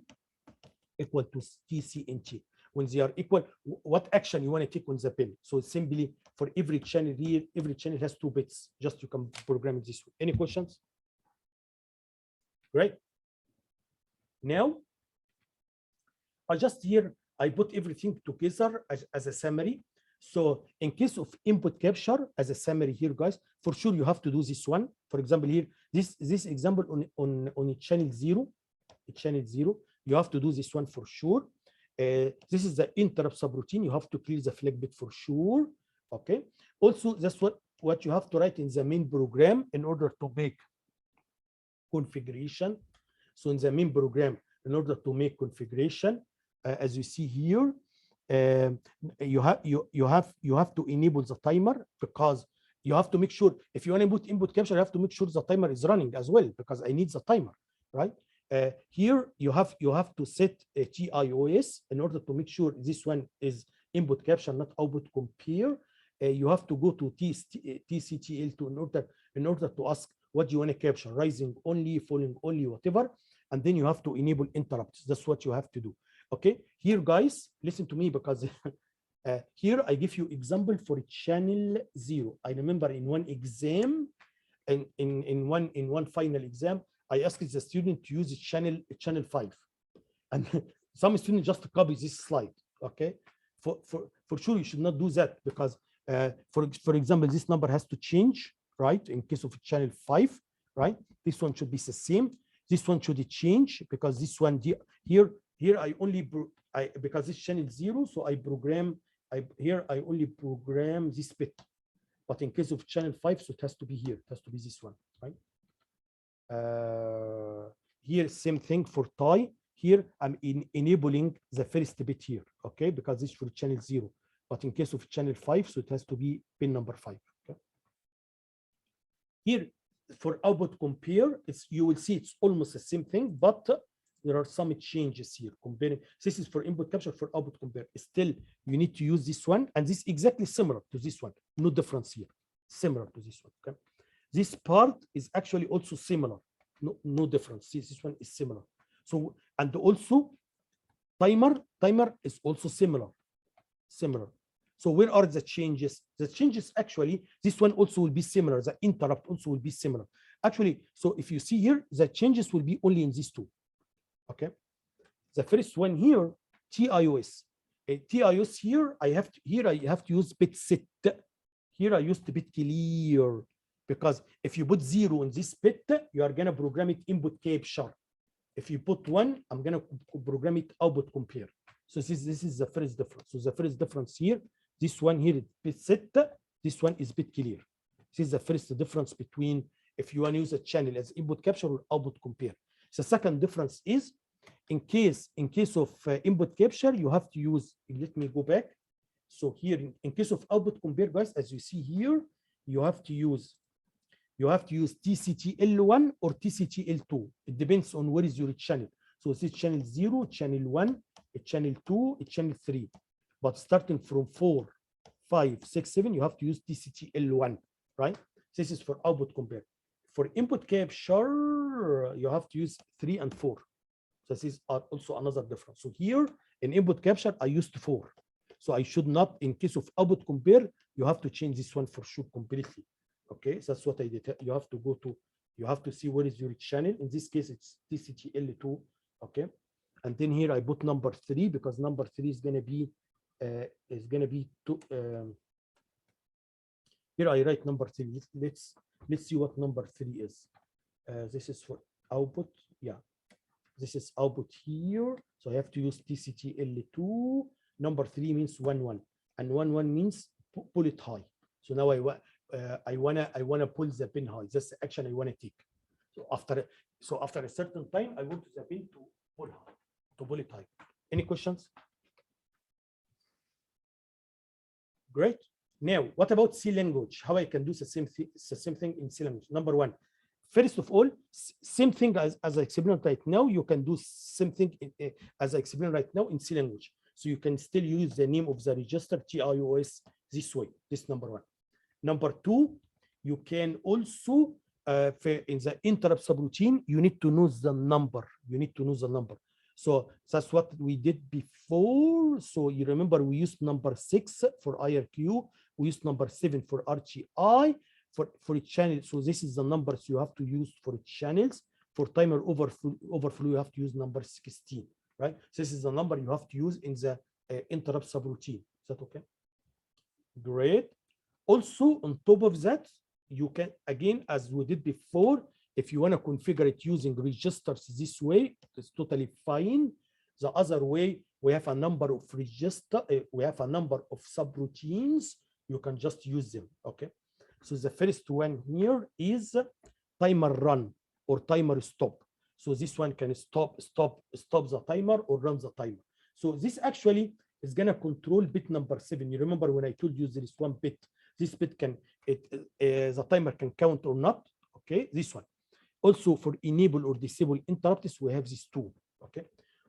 equal to TCNT, when they are equal, what action you want to take on the pin? So simply for every channel here, every channel has 2 bits. Just you can program it this way. Any questions? Great. Now, I put everything together as a summary. So in case of input capture, as a summary here, guys, for sure you have to do this one. For example, here, this example on channel 0, you have to do this one for sure. This is the interrupt subroutine. You have to clear the flag bit for sure. Okay. Also, that's what you have to write in the main program in order to make configuration. So in the main program, in order to make configuration, as you see here, you have to enable the timer, because you have to make sure if you want to input capture, you have to make sure the timer is running as well, because I need the timer. right? Here you have to set a TIOS in order to make sure this one is input capture, not output compare. You have to go to TCTL2 in order to ask what you want to capture, rising only, falling only, whatever, and then you have to enable interrupts. That's what you have to do. Okay, here guys, listen to me, because here I give you example for channel 0. I remember in one exam, in one final exam, I asked the student to use channel 5, and some students just copy this slide. Okay, for sure you should not do that, because for example, this number has to change, right? In case of channel 5, right? This one should be the same. This one should change, because this one here I only because this channel 0, so I only program this bit. But in case of channel 5, so it has to be here. It has to be this one, right? Here, same thing for tie. Here, I'm enabling the first bit here, okay? Because this is for channel 0. But in case of channel 5, so it has to be pin number 5. Okay? Here, for output compare, you will see it's almost the same thing, but there are some changes here. Comparing, this is for input capture, for output compare. Still, you need to use this one, and this is exactly similar to this one. No difference here. Similar to this one. Okay. This part is actually also similar. No difference. See, this one is similar. So, and also timer is also similar. So where are the changes? The changes, actually, this one also will be similar. The interrupt also will be similar. Actually, so if you see here, the changes will be only in these two. Okay. The first one here, TIOS. TIOS here, I have to use bit set. Here I used bit clear, because if you put 0 in this bit, you are gonna program it input capture. If you put 1, I'm gonna program it output compare. So this is the first difference. So the first difference here, this one here is bit set, this one is bit clear. This is the first difference between if you want to use a channel as input capture or output compare. The second difference is in case of input capture, you have to use, let me go back. So here, in case of output compare, guys, as you see here, you have to use TCTL1 or TCTL2. It depends on where is your channel. So this is channel 0, channel 1, channel 2, channel 3. But starting from 4, 5, 6, 7, you have to use TCTL1, right? This is for output compare. For input capture, you have to use 3 and 4. So this is also another difference. So here in input capture, I used 4. So I should not, in case of output compare, you have to change this one for sure completely. Okay, so that's what I did. You have to see where is your channel. In this case, it's TCTL2. Okay, and then here I put number 3, because number 3 is gonna be two. Here I write number 3. Let's see what number 3 is. This is for output. Yeah, this is output here. So I have to use TCTL2. Number 3 means 1 1, and 1 1 means pull it high. So now I wanna pull the pin high. That's the action I wanna take. So after a certain time, I want the pin to pull it high. Any questions? Great. Now, what about C language? How I can do the same thing in C language? Number 1, first of all, same thing as I explained right now. You can do same thing as I explained right now in C language. So you can still use the name of the register TIOS this way. This number 1. Number 2, you can also in the interrupt subroutine, you need to know the number. So that's what we did before. So you remember we used number 6 for IRQ. We used number 7 for RTI for each channel. So this is the numbers you have to use for channels. For timer overflow, you have to use number 16, right? So this is the number you have to use in the interrupt subroutine. Is that okay? Great. Also, on top of that, you can, again, as we did before, if you want to configure it using registers this way, it's totally fine. The other way, we have a number of subroutines. You can just use them. Okay. So the first one here is timer run or timer stop. So this one can stop the timer or run the timer. So this actually is gonna control bit number 7. You remember when I told you there is one bit. This bit can the timer can count or not. Okay, this one. Also for enable or disable interrupts, we have these two. Okay.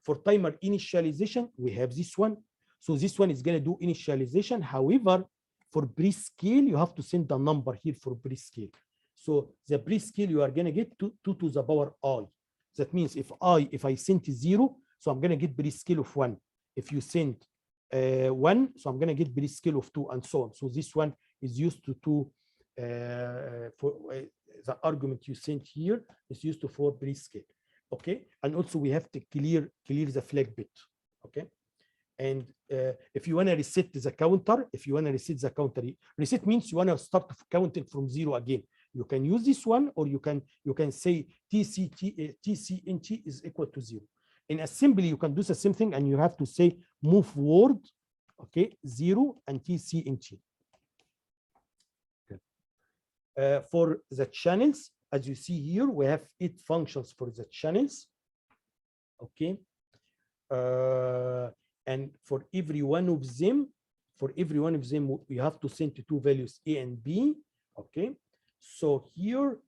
For timer initialization, we have this one. So this one is going to do initialization. However, for prescale, you have to send a number here for prescale. So the prescale you are going to get 2 to the power I. That means if I send 0, so I'm going to get prescale of 1. If you send 1, so I'm going to get prescale of 2, and so on. So this one is used to for the argument you sent here is used to for prescale. Okay, and also we have to clear the flag bit. Okay, and if you want to reset the counter, reset means you want to start counting from 0 again. You can use this one, or you can say TCNT is equal to 0. In assembly, you can do the same thing, and you have to say move forward, okay, 0 and TCNT. For the channels, as you see here, we have 8 functions for the channels. Okay, and for every one of them, we have to send 2 values A and B. Okay, so here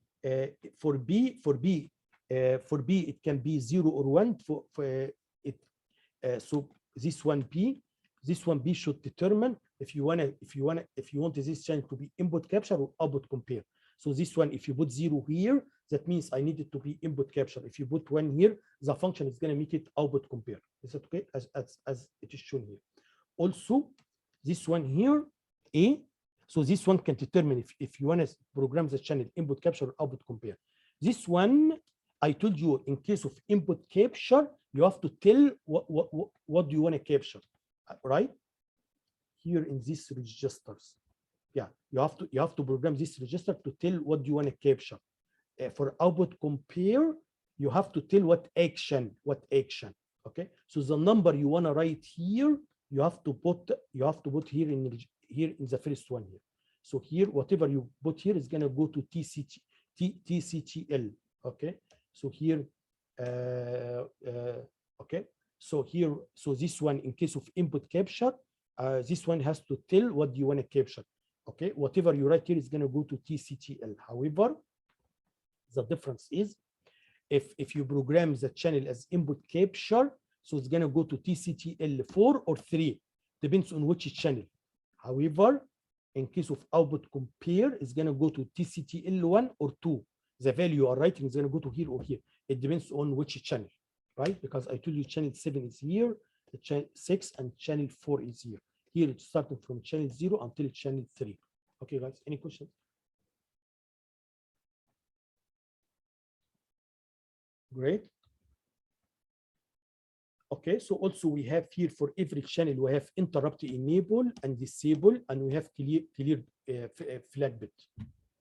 for B, it can be 0 or 1. So this one B should determine if you want this channel to be input capture or output compare. So this one, if you put 0 here, that means I need it to be input capture. If you put 1 here, the function is going to make it output compare. Is that okay? As it is shown here. Also, this one here, A. So this one can determine if you want to program the channel input capture or output compare. This one, I told you, in case of input capture, you have to tell what do you want to capture, right? Here in these registers, yeah, you have to program this register to tell what you want to capture. For output compare, you have to tell what action. Okay, so the number you want to write here, you have to put here in the first one here. So here, whatever you put here is going to go to TCTL. Okay, so here, okay, so here, so this one, in case of input capture, this one has to tell what you want to capture. Okay, whatever you write here is going to go to TCTL. However, the difference is if you program the channel as input capture, so it's going to go to TCTL 4 or 3, depends on which channel. However, in case of output compare, it's going to go to TCTL 1 or 2. The value you are writing is going to go to here or here. It depends on which channel, right? Because I told you channel 7 is here, channel 6 and channel 4 is here. Here it's starting from channel 0 until channel 3. Okay, guys, any questions? Great. Okay, so also we have here for every channel, we have interrupt enable and disable, and we have clear flag bit.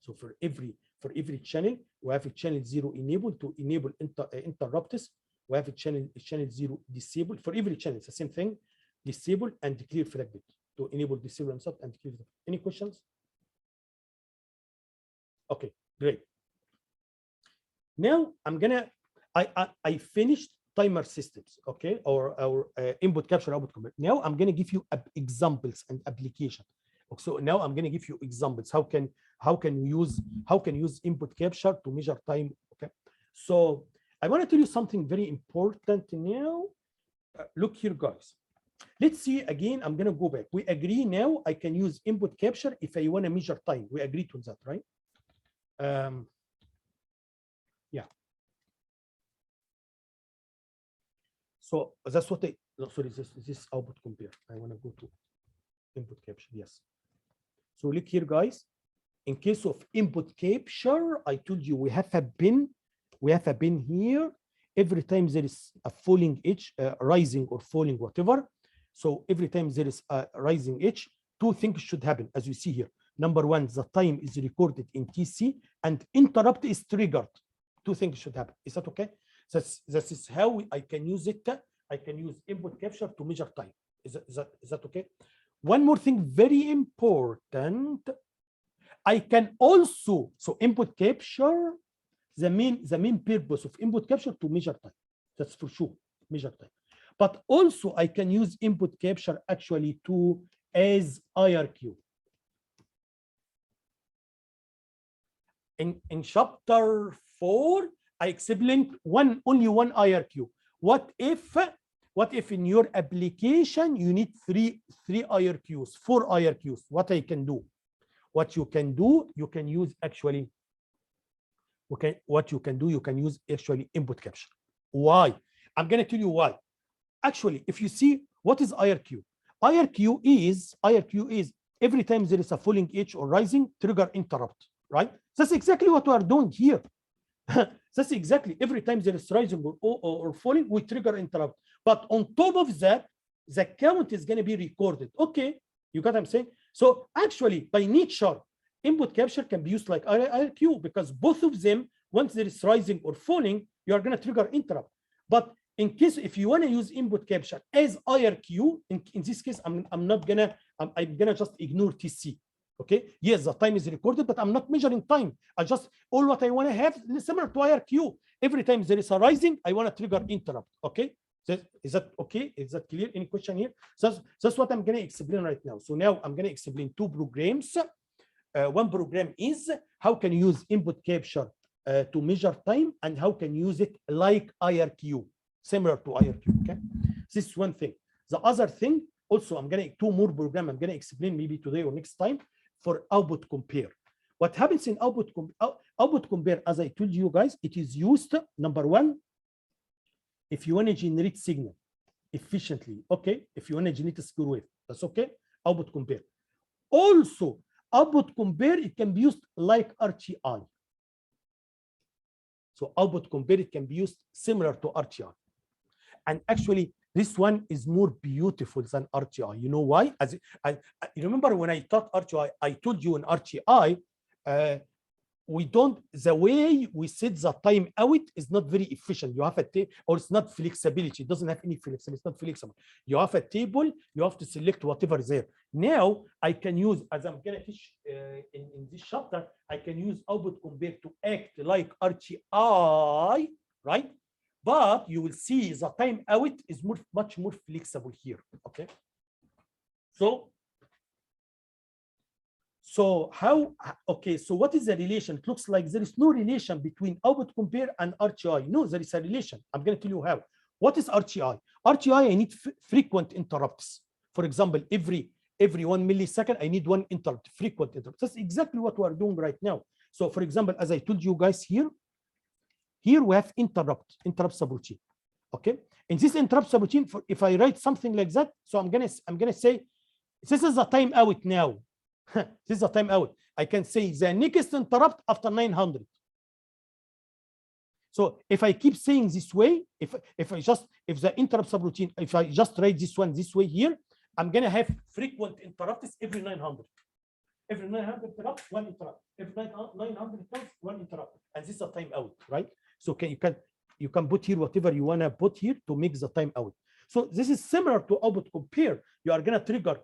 So for every channel, we have a channel 0 enable to enable interrupts. We have a channel 0 disable. For every channel, it's the same thing, disable and clear flag bit to enable, disable, and stuff, and clear. Any questions? Okay, great. Now I'm gonna I finished timer systems, okay, or input capture, output compare. Now I'm gonna give you examples and application. So now I'm gonna give you examples. How can you use input capture to measure time? Okay, so I want to tell you something very important now. Look here, guys. Let's see again. I'm gonna go back. We agree now. I can use input capture if I want to measure time. We agreed on that, right? Yeah. So that's what sorry, this output compare. I want to go to input capture. Yes. So look here, guys. In case of input capture, I told you we have a bin. We have a bin here. Every time there is a falling edge, rising or falling, whatever. So every time there is a rising edge, 2 things should happen, as you see here. Number 1, the time is recorded in TC and interrupt is triggered. 2 things should happen. Is that okay? That is how I can use it. I can use input capture to measure time. Is that okay? One more thing, very important. I can also, so input capture, the main purpose of input capture to measure time. That's for sure, measure time. But also I can use input capture actually to as IRQ. In chapter 4, I explained only one IRQ. What if in your application you need three IRQs, 4 IRQs? What I can do? What you can do, you can use actually. Okay, what you can do, you can use actually input capture. Why? I'm gonna tell you why. Actually, if you see what is IRQ, IRQ is every time there is a falling edge or rising, trigger interrupt, right? That's exactly what we are doing here. That's exactly every time there is rising or falling, we trigger interrupt. But on top of that, the count is going to be recorded. Okay, you got what I'm saying? So actually, by nature, input capture can be used like IRQ because both of them, once there is rising or falling, you are going to trigger interrupt. But in case if you want to use input capture as IRQ, in this case, I'm gonna just ignore TC. Okay, yes, the time is recorded, but I'm not measuring time. All what I want to have is similar to IRQ. Every time there is a rising, I want to trigger interrupt. Okay, is that okay? Is that clear? Any question here? So that's what I'm going to explain right now. So now I'm going to explain 2 programs. One program is how can you use input capture to measure time, and how can you use it like IRQ, similar to IRQ. Okay, this is one thing. The other thing also, I'm going to 2 more programs I'm going to explain maybe today or next time for output compare. What happens in output compare, as I told you guys, it is used, number 1, if you want to generate signal efficiently. Okay, if you want to generate a square wave, that's okay. Output compare. Also, output compare, it can be used like RTI. So output compare, it can be used similar to RTI. And actually, this one is more beautiful than RTI. You know why? You remember when I taught RTI, I told you in RTI, the way we set the time out is not very efficient. You have a table, or it's not flexibility. It doesn't have any flexibility. It's not flexible. You have a table, you have to select whatever is there. Now, I can use, as I'm going to teach in this chapter, I can use output compare to act like RTI, right? But you will see the time out is much more flexible here. Okay. So how, okay, so what is the relation? It looks like there is no relation between output compare and RTI. No, there is a relation. I'm going to tell you how. What is RTI? RTI, I need frequent interrupts. For example, every 1 millisecond, I need 1 interrupt, frequent interrupt. That's exactly what we are doing right now. So for example, as I told you guys here we have interrupt subroutine. Okay, in this interrupt subroutine, if I write something like that, so I'm gonna say this is the time out now. This is the time out. I can say the next interrupt after 900. So if I keep saying this way, if the interrupt subroutine, if I just write this one this way here, I'm gonna have frequent interrupts every 900. Every 900 interrupts, 1 interrupt. Every 900 interrupts, 1 interrupt. And this is a time out, right? So you can put here whatever you want to put here to make the time out. So this is similar to output compare. You are gonna trigger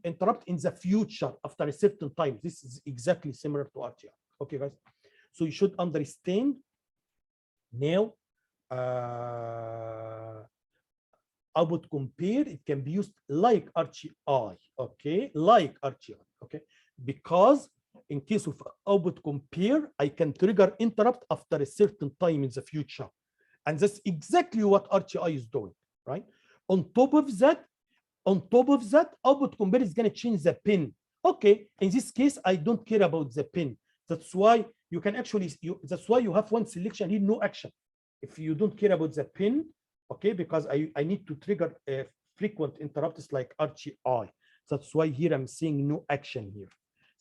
interrupt in the future after a certain time. This is exactly similar to RTI. Okay, guys. So you should understand now. Output compare, it can be used like RTI. Okay, like RTI. Okay, because in case of output compare, I can trigger interrupt after a certain time in the future. And that's exactly what RTI is doing, right? On top of that, output compare is going to change the pin. Okay, in this case, I don't care about the pin. That's why you can actually, that's why you have one selection here, no action. If you don't care about the pin, okay, because I need to trigger frequent interrupts like RTI. That's why here I'm saying no action here.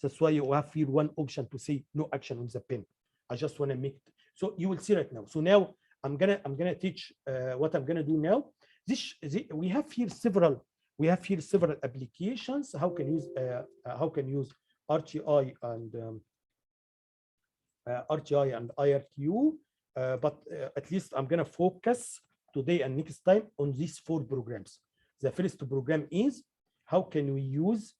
That's why you have here one option to say no action on the pin. I just want to make it. So you will see right now. So now I'm gonna teach what I'm gonna do now. We have here several applications. How can use RTI and IRQ. But at least I'm gonna focus today and next time on these 4 programs. The first program is how can you use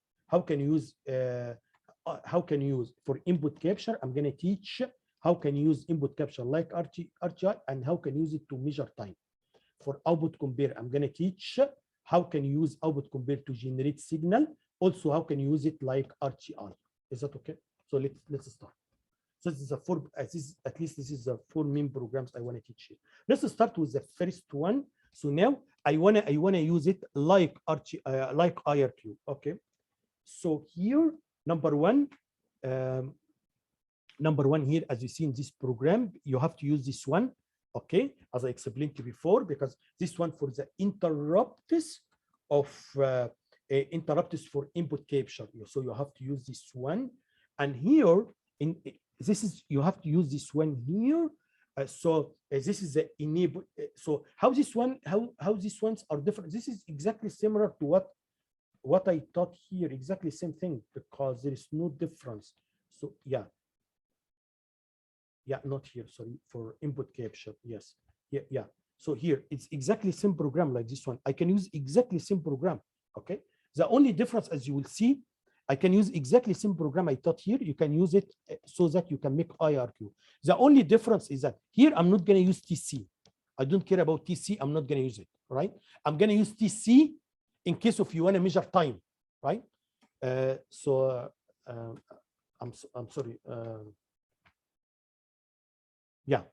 for input capture. I'm going to teach how can you use input capture like RTI and how can you use it to measure time. For output compare, I'm going to teach how can you use output compare to generate signal. Also, how can you use it like RTI. Is that okay? So let's start. So this is a four, at least this is the 4 main programs I want to teach you. Let's start with the first one. So now I wanna use it like like IRQ. Okay. So here, number one here, as you see in this program, you have to use this one. Okay, as I explained to you before, because this one for the interrupts of interrupts for input capture. So you have to use this one, and here in this is you have to use this one here. This is the enable. So how these ones are different? This is exactly similar to what I taught here, exactly same thing, because there is no difference. So yeah, not here, sorry, for input capture. Yes, yeah. So here it's exactly same program like this one. I can use exactly same program. Okay, the only difference, as you will see, I can use exactly same program I taught here. You can use it so that you can make IRQ. The only difference is that here I'm not going to use TC. I don't care about TC. I'm not going to use it, right? I'm going to use TC in case if you want to measure time, right? I'm sorry. Yeah.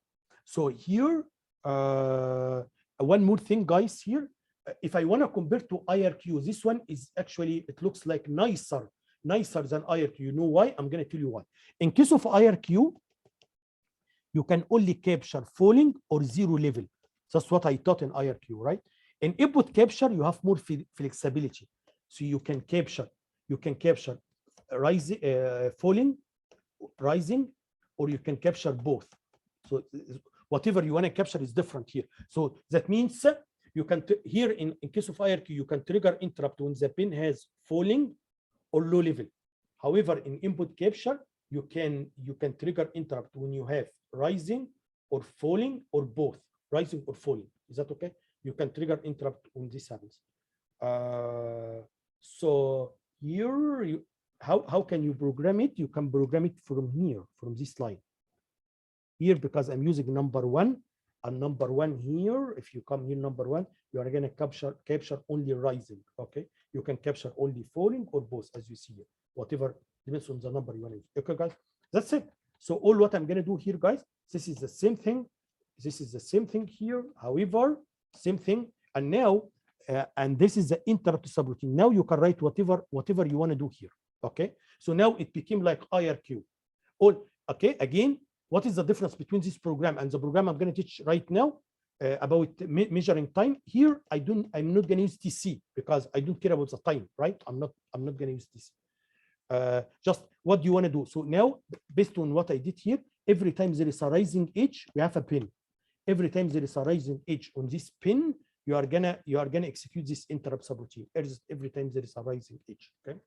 So here, one more thing, guys. Here, if I want to compare to IRQ, this one is actually, it looks like nicer than IRQ. You know why? I'm going to tell you why. In case of IRQ, you can only capture falling or zero level. That's what I taught in IRQ, right? In input capture, you have more flexibility. So you can capture rising, falling, rising, or you can capture both. So whatever you want to capture is different here. So that means you can here in case of IRQ, you can trigger interrupt when the pin has falling or low level. However, in input capture, you can trigger interrupt when you have rising or falling or both, rising or falling. Is that okay? You can trigger interrupt when this happens. So here, how can you program it? You can program it from here, from this line. Here, because I'm using number one, and number one here, if you come here, number one, you are going to capture only rising. Okay, you can capture only falling or both, as you see here, whatever depends on the number you want to use. Okay, guys, that's it. So all what I'm going to do here, guys, this is the same thing. This is the same thing here. However, same thing. And now, and this is the interrupt subroutine. Now you can write whatever you want to do here. Okay, so now it became like IRQ. All okay. Again, what is the difference between this program and the program I'm going to teach right now about measuring time? Here, I'm not going to use TC because I don't care about the time, right? I'm not going to use TC. Just what do you want to do? So now, based on what I did here, every time there is a rising edge, we have a pin. Every time there is a rising edge on this pin, you are gonna execute this interrupt subroutine. Every time there is a rising edge. Okay.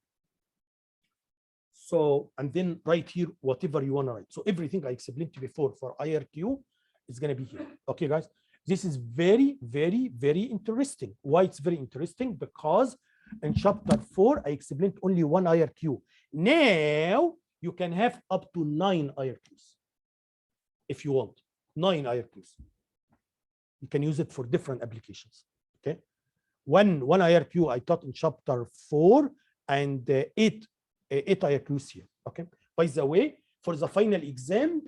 So, and then right here, whatever you want to write. So everything I explained to you before for IRQ is going to be here. Okay, guys, this is very, very, very interesting. Why it's very interesting? Because in chapter 4, I explained only one IRQ. Now you can have up to 9 IRQs if you want. 9 IRQs. You can use it for different applications. Okay, one IRQ I taught in chapter 4 and 8 IRQs here. Okay. By the way, for the final exam,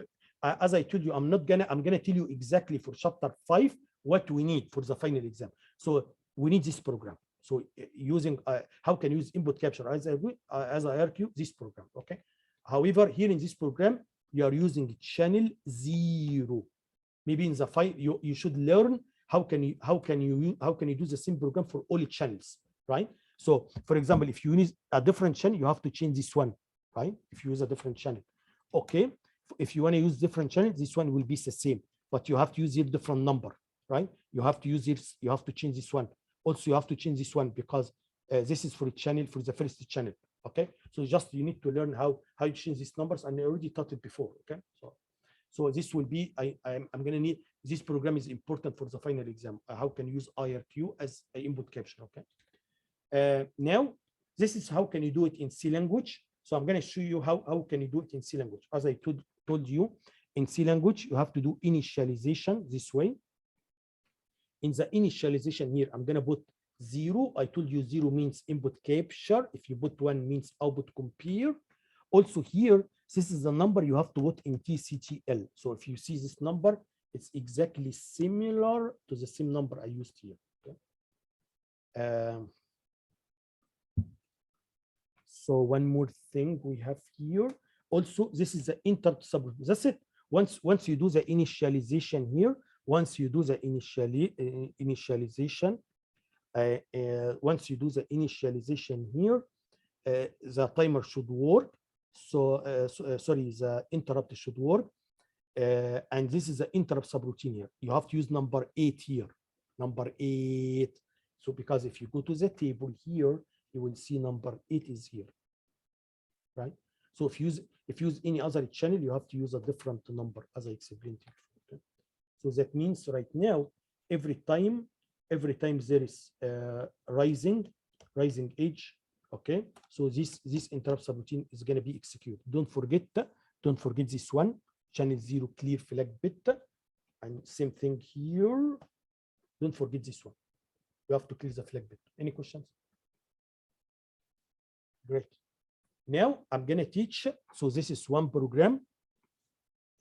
as I told you, I'm gonna tell you exactly for chapter 5 what we need for the final exam. So we need this program. So using how can you use input capture as IRQ, this program. Okay. However, here in this program, you are using channel 0. Maybe in the 5, you should learn how can you do the same program for all channels, right? So, for example, if you use a different channel, you have to change this one, right? If you use a different channel, okay. If you want to use different channel, this one will be the same, but you have to use a different number, right? You have to use it. You have to change this one. Also, you have to change this one because this is for a channel, for the first channel. Okay. So just you need to learn how you change these numbers, and I already taught it before. Okay. So this will be I'm going to need this program is important for the final exam. How can you use IRQ as an input capture? Okay. Now this is how can you do it in C language. So I'm going to show you how can you do it in C language. As I told you, in C language you have to do initialization this way. In the initialization here, I'm going to put 0. I told you 0 means input capture. If you put 1 means output compare. Also here, this is the number you have to put in TCTL. So if you see this number, it's exactly similar to the same number I used here. Okay? So one more thing we have here. Also, this is the interrupt subroutine. That's it. Once you do the initialization here, once you do the initialization here, the timer should work. So, sorry, the interrupt should work. And this is the interrupt subroutine here. You have to use number 8 here. Number 8. So because if you go to the table here, you will see number 8 is here. Right? So if you use any other channel, you have to use a different number, as I explained to you. Okay? So that means right now, every time there is rising edge, okay. So this interrupt subroutine is going to be executed. Don't forget this one, channel 0 clear flag bit, and same thing here. Don't forget this one. You have to clear the flag bit. Any questions? Great. Now I'm going to teach. So this is one program.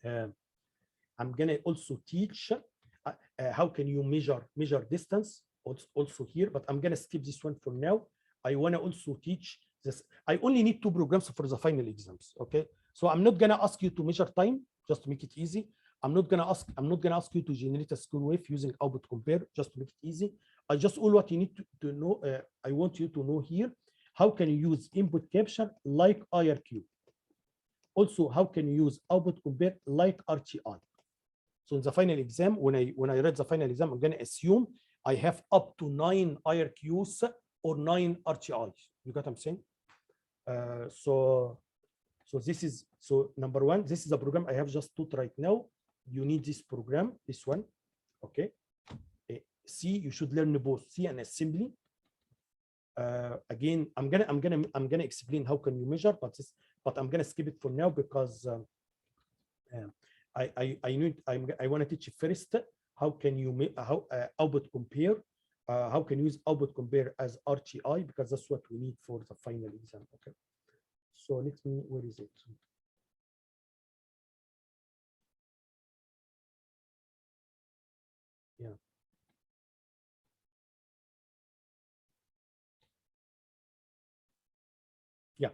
I'm going to also teach how can you measure distance also here, but I'm going to skip this one for now. I want to also teach this. I only need 2 programs for the final exams. Okay. So I'm not going to ask you to measure time, just to make it easy. I'm not going to ask you to generate a square wave using output compare, just to make it easy. I just all what you need to know. I want you to know here. How can you use input capture like IRQ? Also, how can you use output compare like RTI? So in the final exam, when I read the final exam, I'm going to assume I have up to 9 IRQs or 9 RTIs. You got what I'm saying? So this is, so number 1, this is a program I have just taught right now. You need this program, this one. Okay. C, you should learn both C and assembly. Again, I'm gonna explain how can you measure, but I'm gonna skip it for now because I want to teach you first how can you output compare, how can you use output compare as RTI, because that's what we need for the final exam. Okay, so let me, where is it? Yeah. Yeah,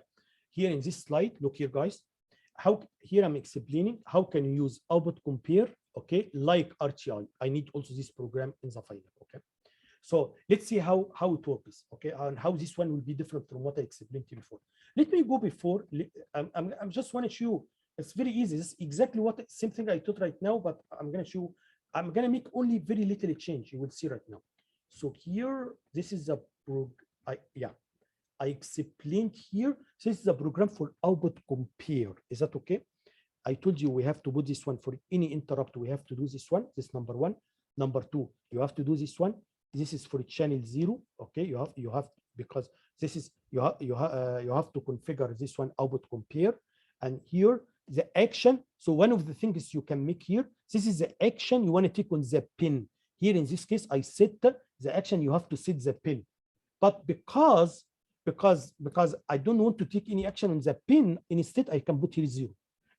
here in this slide, look here, guys. Here I'm explaining how can you use output compare, okay, like RTI. I need also this program in the final. Okay, so let's see how it works, okay, and how this one will be different from what I explained to you before. Let me go before. I'm just want to show you. It's very easy. This is exactly what same thing I taught right now, but I'm going to show. I'm going to make only very little change. You will see right now. So here, this is a I explained here. This is a program for output compare. Is that okay? I told you we have to put this one for any interrupt. We have to do this one. This number 1. Number 2, you have to do this one. This is for channel 0. Okay, you have because this is you have to configure this one output compare. And here the action. So one of the things you can make here. This is the action you want to take on the pin. Here in this case, I set the action. You have to set the pin, but because I don't want to take any action on the pin, instead I can put here 0.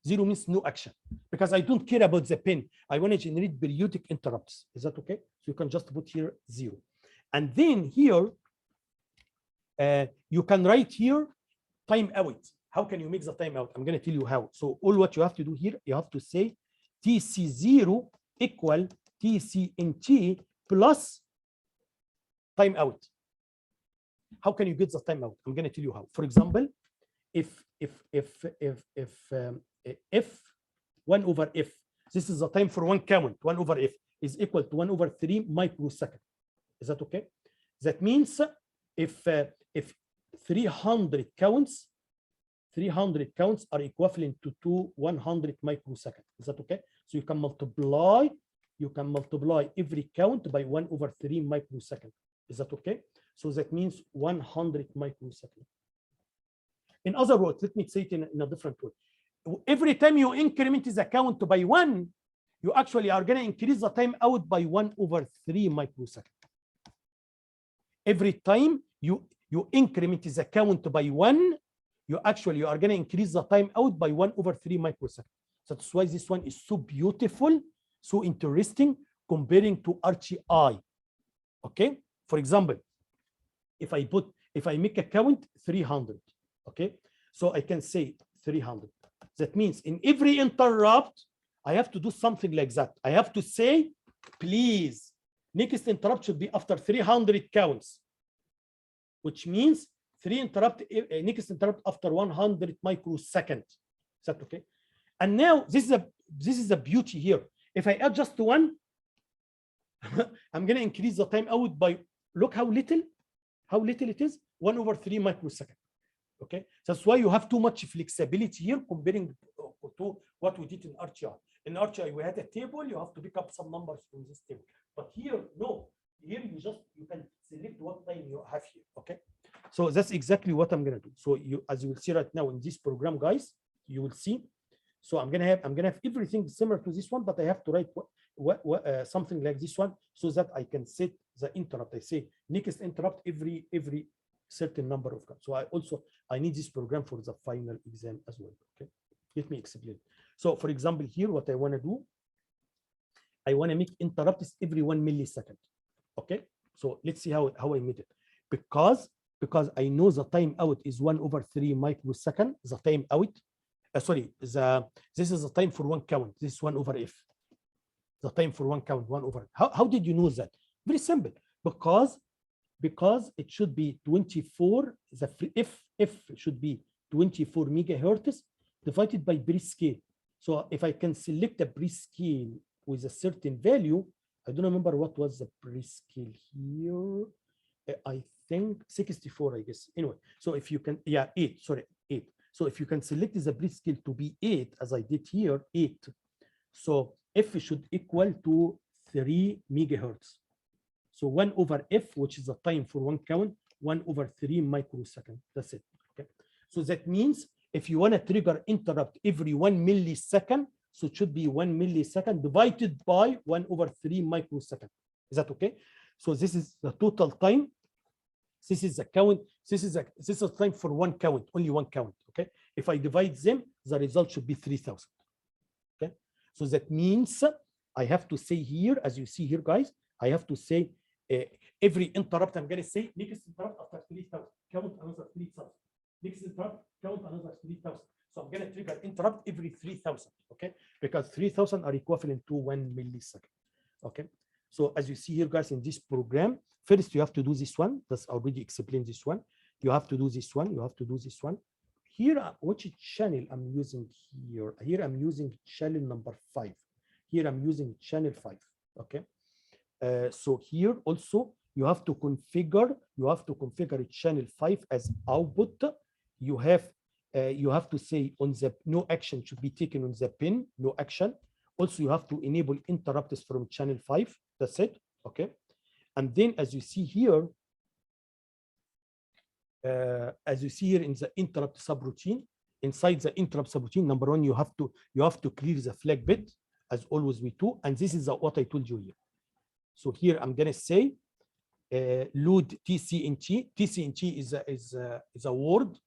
0 means no action, because I don't care about the pin. I want to generate periodic interrupts. Is that okay? So you can just put here 0. And then here, you can write here timeout. How can you make the timeout? I'm going to tell you how. So all what you have to do here, you have to say TC0 equal TCNT plus timeout. How can you get the timeout? I'm going to tell you how. For example, if 1 over f, this is the time for one count, 1 over f is equal to 1 over 3 microsecond. Is that okay? That means if 300 counts are equivalent to 100 microseconds. Is that okay? So you can multiply every count by 1 over 3 microsecond. Is that okay? So that means 100 microseconds. In other words, let me say it in a different way. Every time you increment the count by 1, you actually are going to increase the time out by 1 over 3 microseconds. Every time you increment the count by 1, you are going to increase the time out by 1/3 microseconds. That's why this one is so beautiful, so interesting comparing to RTI. Okay, for example, if I make a count 300, okay, so I can say 300. That means in every interrupt, I have to do something like that. I have to say, please, next interrupt should be after 300 counts, which means next interrupt after 100 microseconds. Is that okay? And now this is a beauty here. If I add just one, I'm going to increase the time out by, look how little it is, 1/3 microseconds. Okay, that's why you have too much flexibility here comparing to what we did in RTI. In RTI, we had a table, you have to pick up some numbers from this table. But here, no. Here you can select what time you have here. Okay, so that's exactly what I'm gonna do. So as you will see right now in this program, guys, you will see. So I'm gonna have everything similar to this one, but I have to write something like this one so that I can set the interrupt. I say next interrupt every certain number of counts. So I need this program for the final exam as well. Okay, let me explain. So for example, here what I want to do, I want to make interrupts every 1 millisecond. Okay, so let's see how I made it. Because I know the time out is 1/3 microsecond. The time out, this is the time for one count. This is 1/f. The time for one count, 1/. How did you know that? Very simple. Because it should be 24. The f should be 24 megahertz divided by Bris scale. So if I can select a Bris scale with a certain value, I don't remember what was the Bris scale here. I think 64, I guess. Anyway, so if you can, 8. So if you can select the Bris scale to be 8, as I did here, 8. So f should equal to 3 megahertz. So 1/f, which is the time for one count, 1/3 microsecond. That's it. Okay. So that means if you want to trigger interrupt every 1 millisecond, so it should be 1 millisecond divided by 1/3 microsecond. Is that okay? So this is the total time. This is the count. This is the time for one count, only one count. Okay. If I divide them, the result should be 3,000. Okay. So that means I have to say here, as you see here, guys, I have to say every interrupt. I'm going to say next interrupt after 3,000. Count another 3,000. Next interrupt, count another 3,000. So I'm going to trigger interrupt every 3,000. Okay, because 3,000 are equivalent to 1 millisecond. Okay. So as you see here, guys, in this program, first you have to do this one. That's already explained this one. You have to do this one. You have to do this one. Here, which channel I'm using here? Here I'm using channel number 5. Here I'm using channel 5. Okay. So here also you have to configure channel 5 as output. You have to say on the no action should be taken on the pin, no action. Also, you have to enable interrupts from channel 5. That's it. Okay. And then as you see here in the interrupt subroutine, inside the interrupt subroutine, number 1, you have to clear the flag bit as always we do. And this is what I told you here. So here I'm going to say load TCNT. TCNT is a word.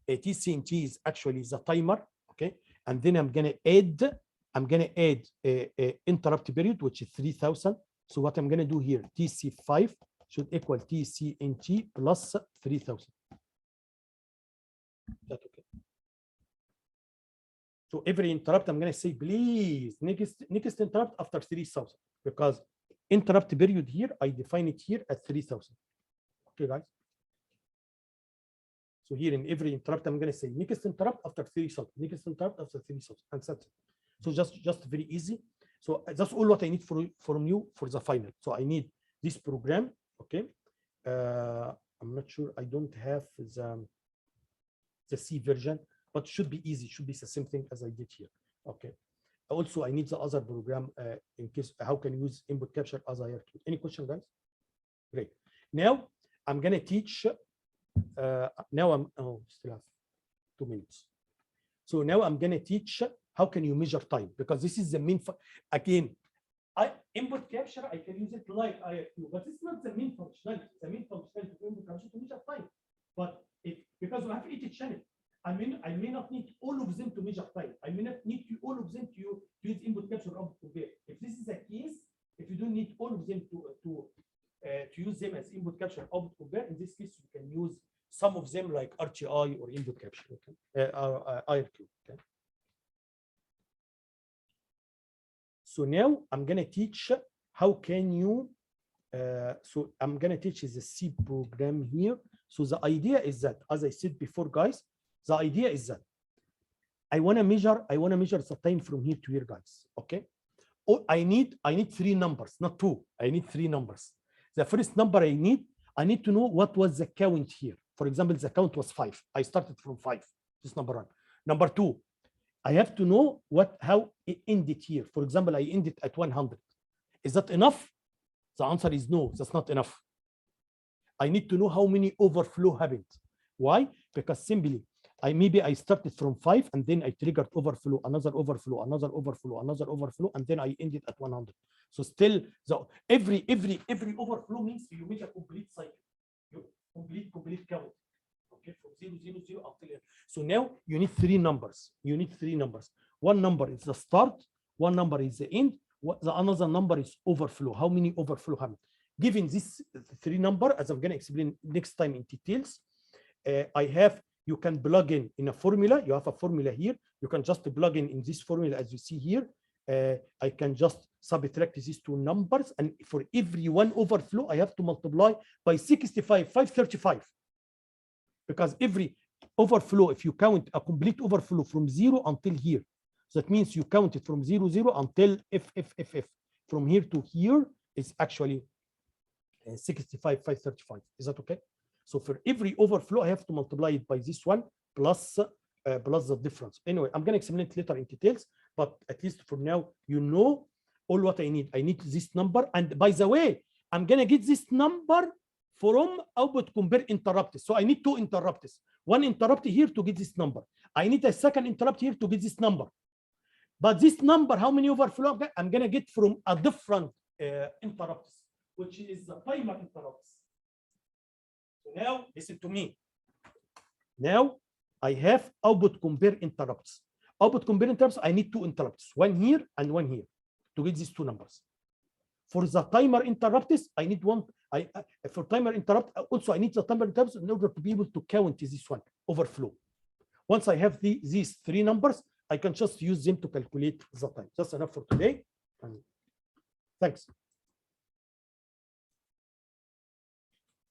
TCNT is actually the timer. Okay. And then I'm going to add a interrupt period, which is 3,000. So what I'm going to do here, TC5 should equal TCNT plus 3,000. That's okay. So every interrupt, I'm going to say, please, next interrupt after 3,000, because interrupt period here, I define it here at 3,000. Okay, guys. So here in every interrupt, I'm going to say next interrupt after 3,000, next interrupt after 3,000, and that's it. So just very easy. So that's all what I need from you for the final. So I need this program. Okay. I'm not sure. I don't have the C version, but should be easy. Should be the same thing as I did here. Okay. Also, I need the other program in case how can you use input capture as I heard. Any question, guys? Great. Now I'm gonna teach. Still have 2 minutes. So now I'm gonna teach how can you measure time, because this is the main. Again, input capture I can use it like IRQ, but it's not the main functionality. The main functionality of input capture to measure time. But because we have 80 channels, I may not need all of them to measure time. I may not need all of them to use input capture output compare. If this is the case, if you don't need all of them to use them as input capture output compare, in this case you can use some of them like RTI or input capture. Okay, IRQ. Okay. So now I'm gonna teach how can you. So I'm gonna teach the C program here. So the idea is that, as I said before, guys, the idea is that I wanna measure the time from here to here, guys. Okay. Oh, I need 3 numbers, not 2. I need 3 numbers. The first number I need to know what was the count here. For example, the count was 5. I started from 5. This is number 1. Number 2, I have to know how it ended here. For example, I ended at 100. Is that enough? The answer is no, that's not enough. I need to know how many overflow happened. Why? Because simply, I started from 5 and then I triggered overflow, another overflow, another overflow, another overflow, and then I ended at 100. So still, every overflow means you measure complete cycle, complete count. Okay, from 0, 0, 0 until end. So now you need 3 numbers. You need 3 numbers. One number is the start, one number is the end, another number is overflow. How many overflow happen? Given this 3 number, as I'm going to explain next time in details, you can plug in a formula. You have a formula here. You can just plug in this formula as you see here. I can just subtract these 2 numbers, and for every one overflow, I have to multiply by 535. Because every overflow, if you count a complete overflow from 0 until here, so that means you count it from 0, 0 until F. From here to here is actually 535. Is that okay? So for every overflow, I have to multiply it by this one plus the difference. Anyway, I'm going to explain it later in details, but at least for now, you know all what I need. I need this number. And by the way, I'm going to get this number from output compare interrupts. So I need 2 interrupts. One interrupt here to get this number. I need a second interrupt here to get this number. But this number, how many overflow I'm going to get from a different interrupts, which is the timer interrupts. So now, listen to me. Now, I have output compare interrupts. Output compare interrupts, I need 2 interrupts, one here and one here, to get these 2 numbers. For the timer interrupts, I need one. For timer interrupt, also I need the timer interrupts in order to be able to count this one overflow. Once I have these 3 numbers, I can just use them to calculate the time. That's enough for today. And thanks.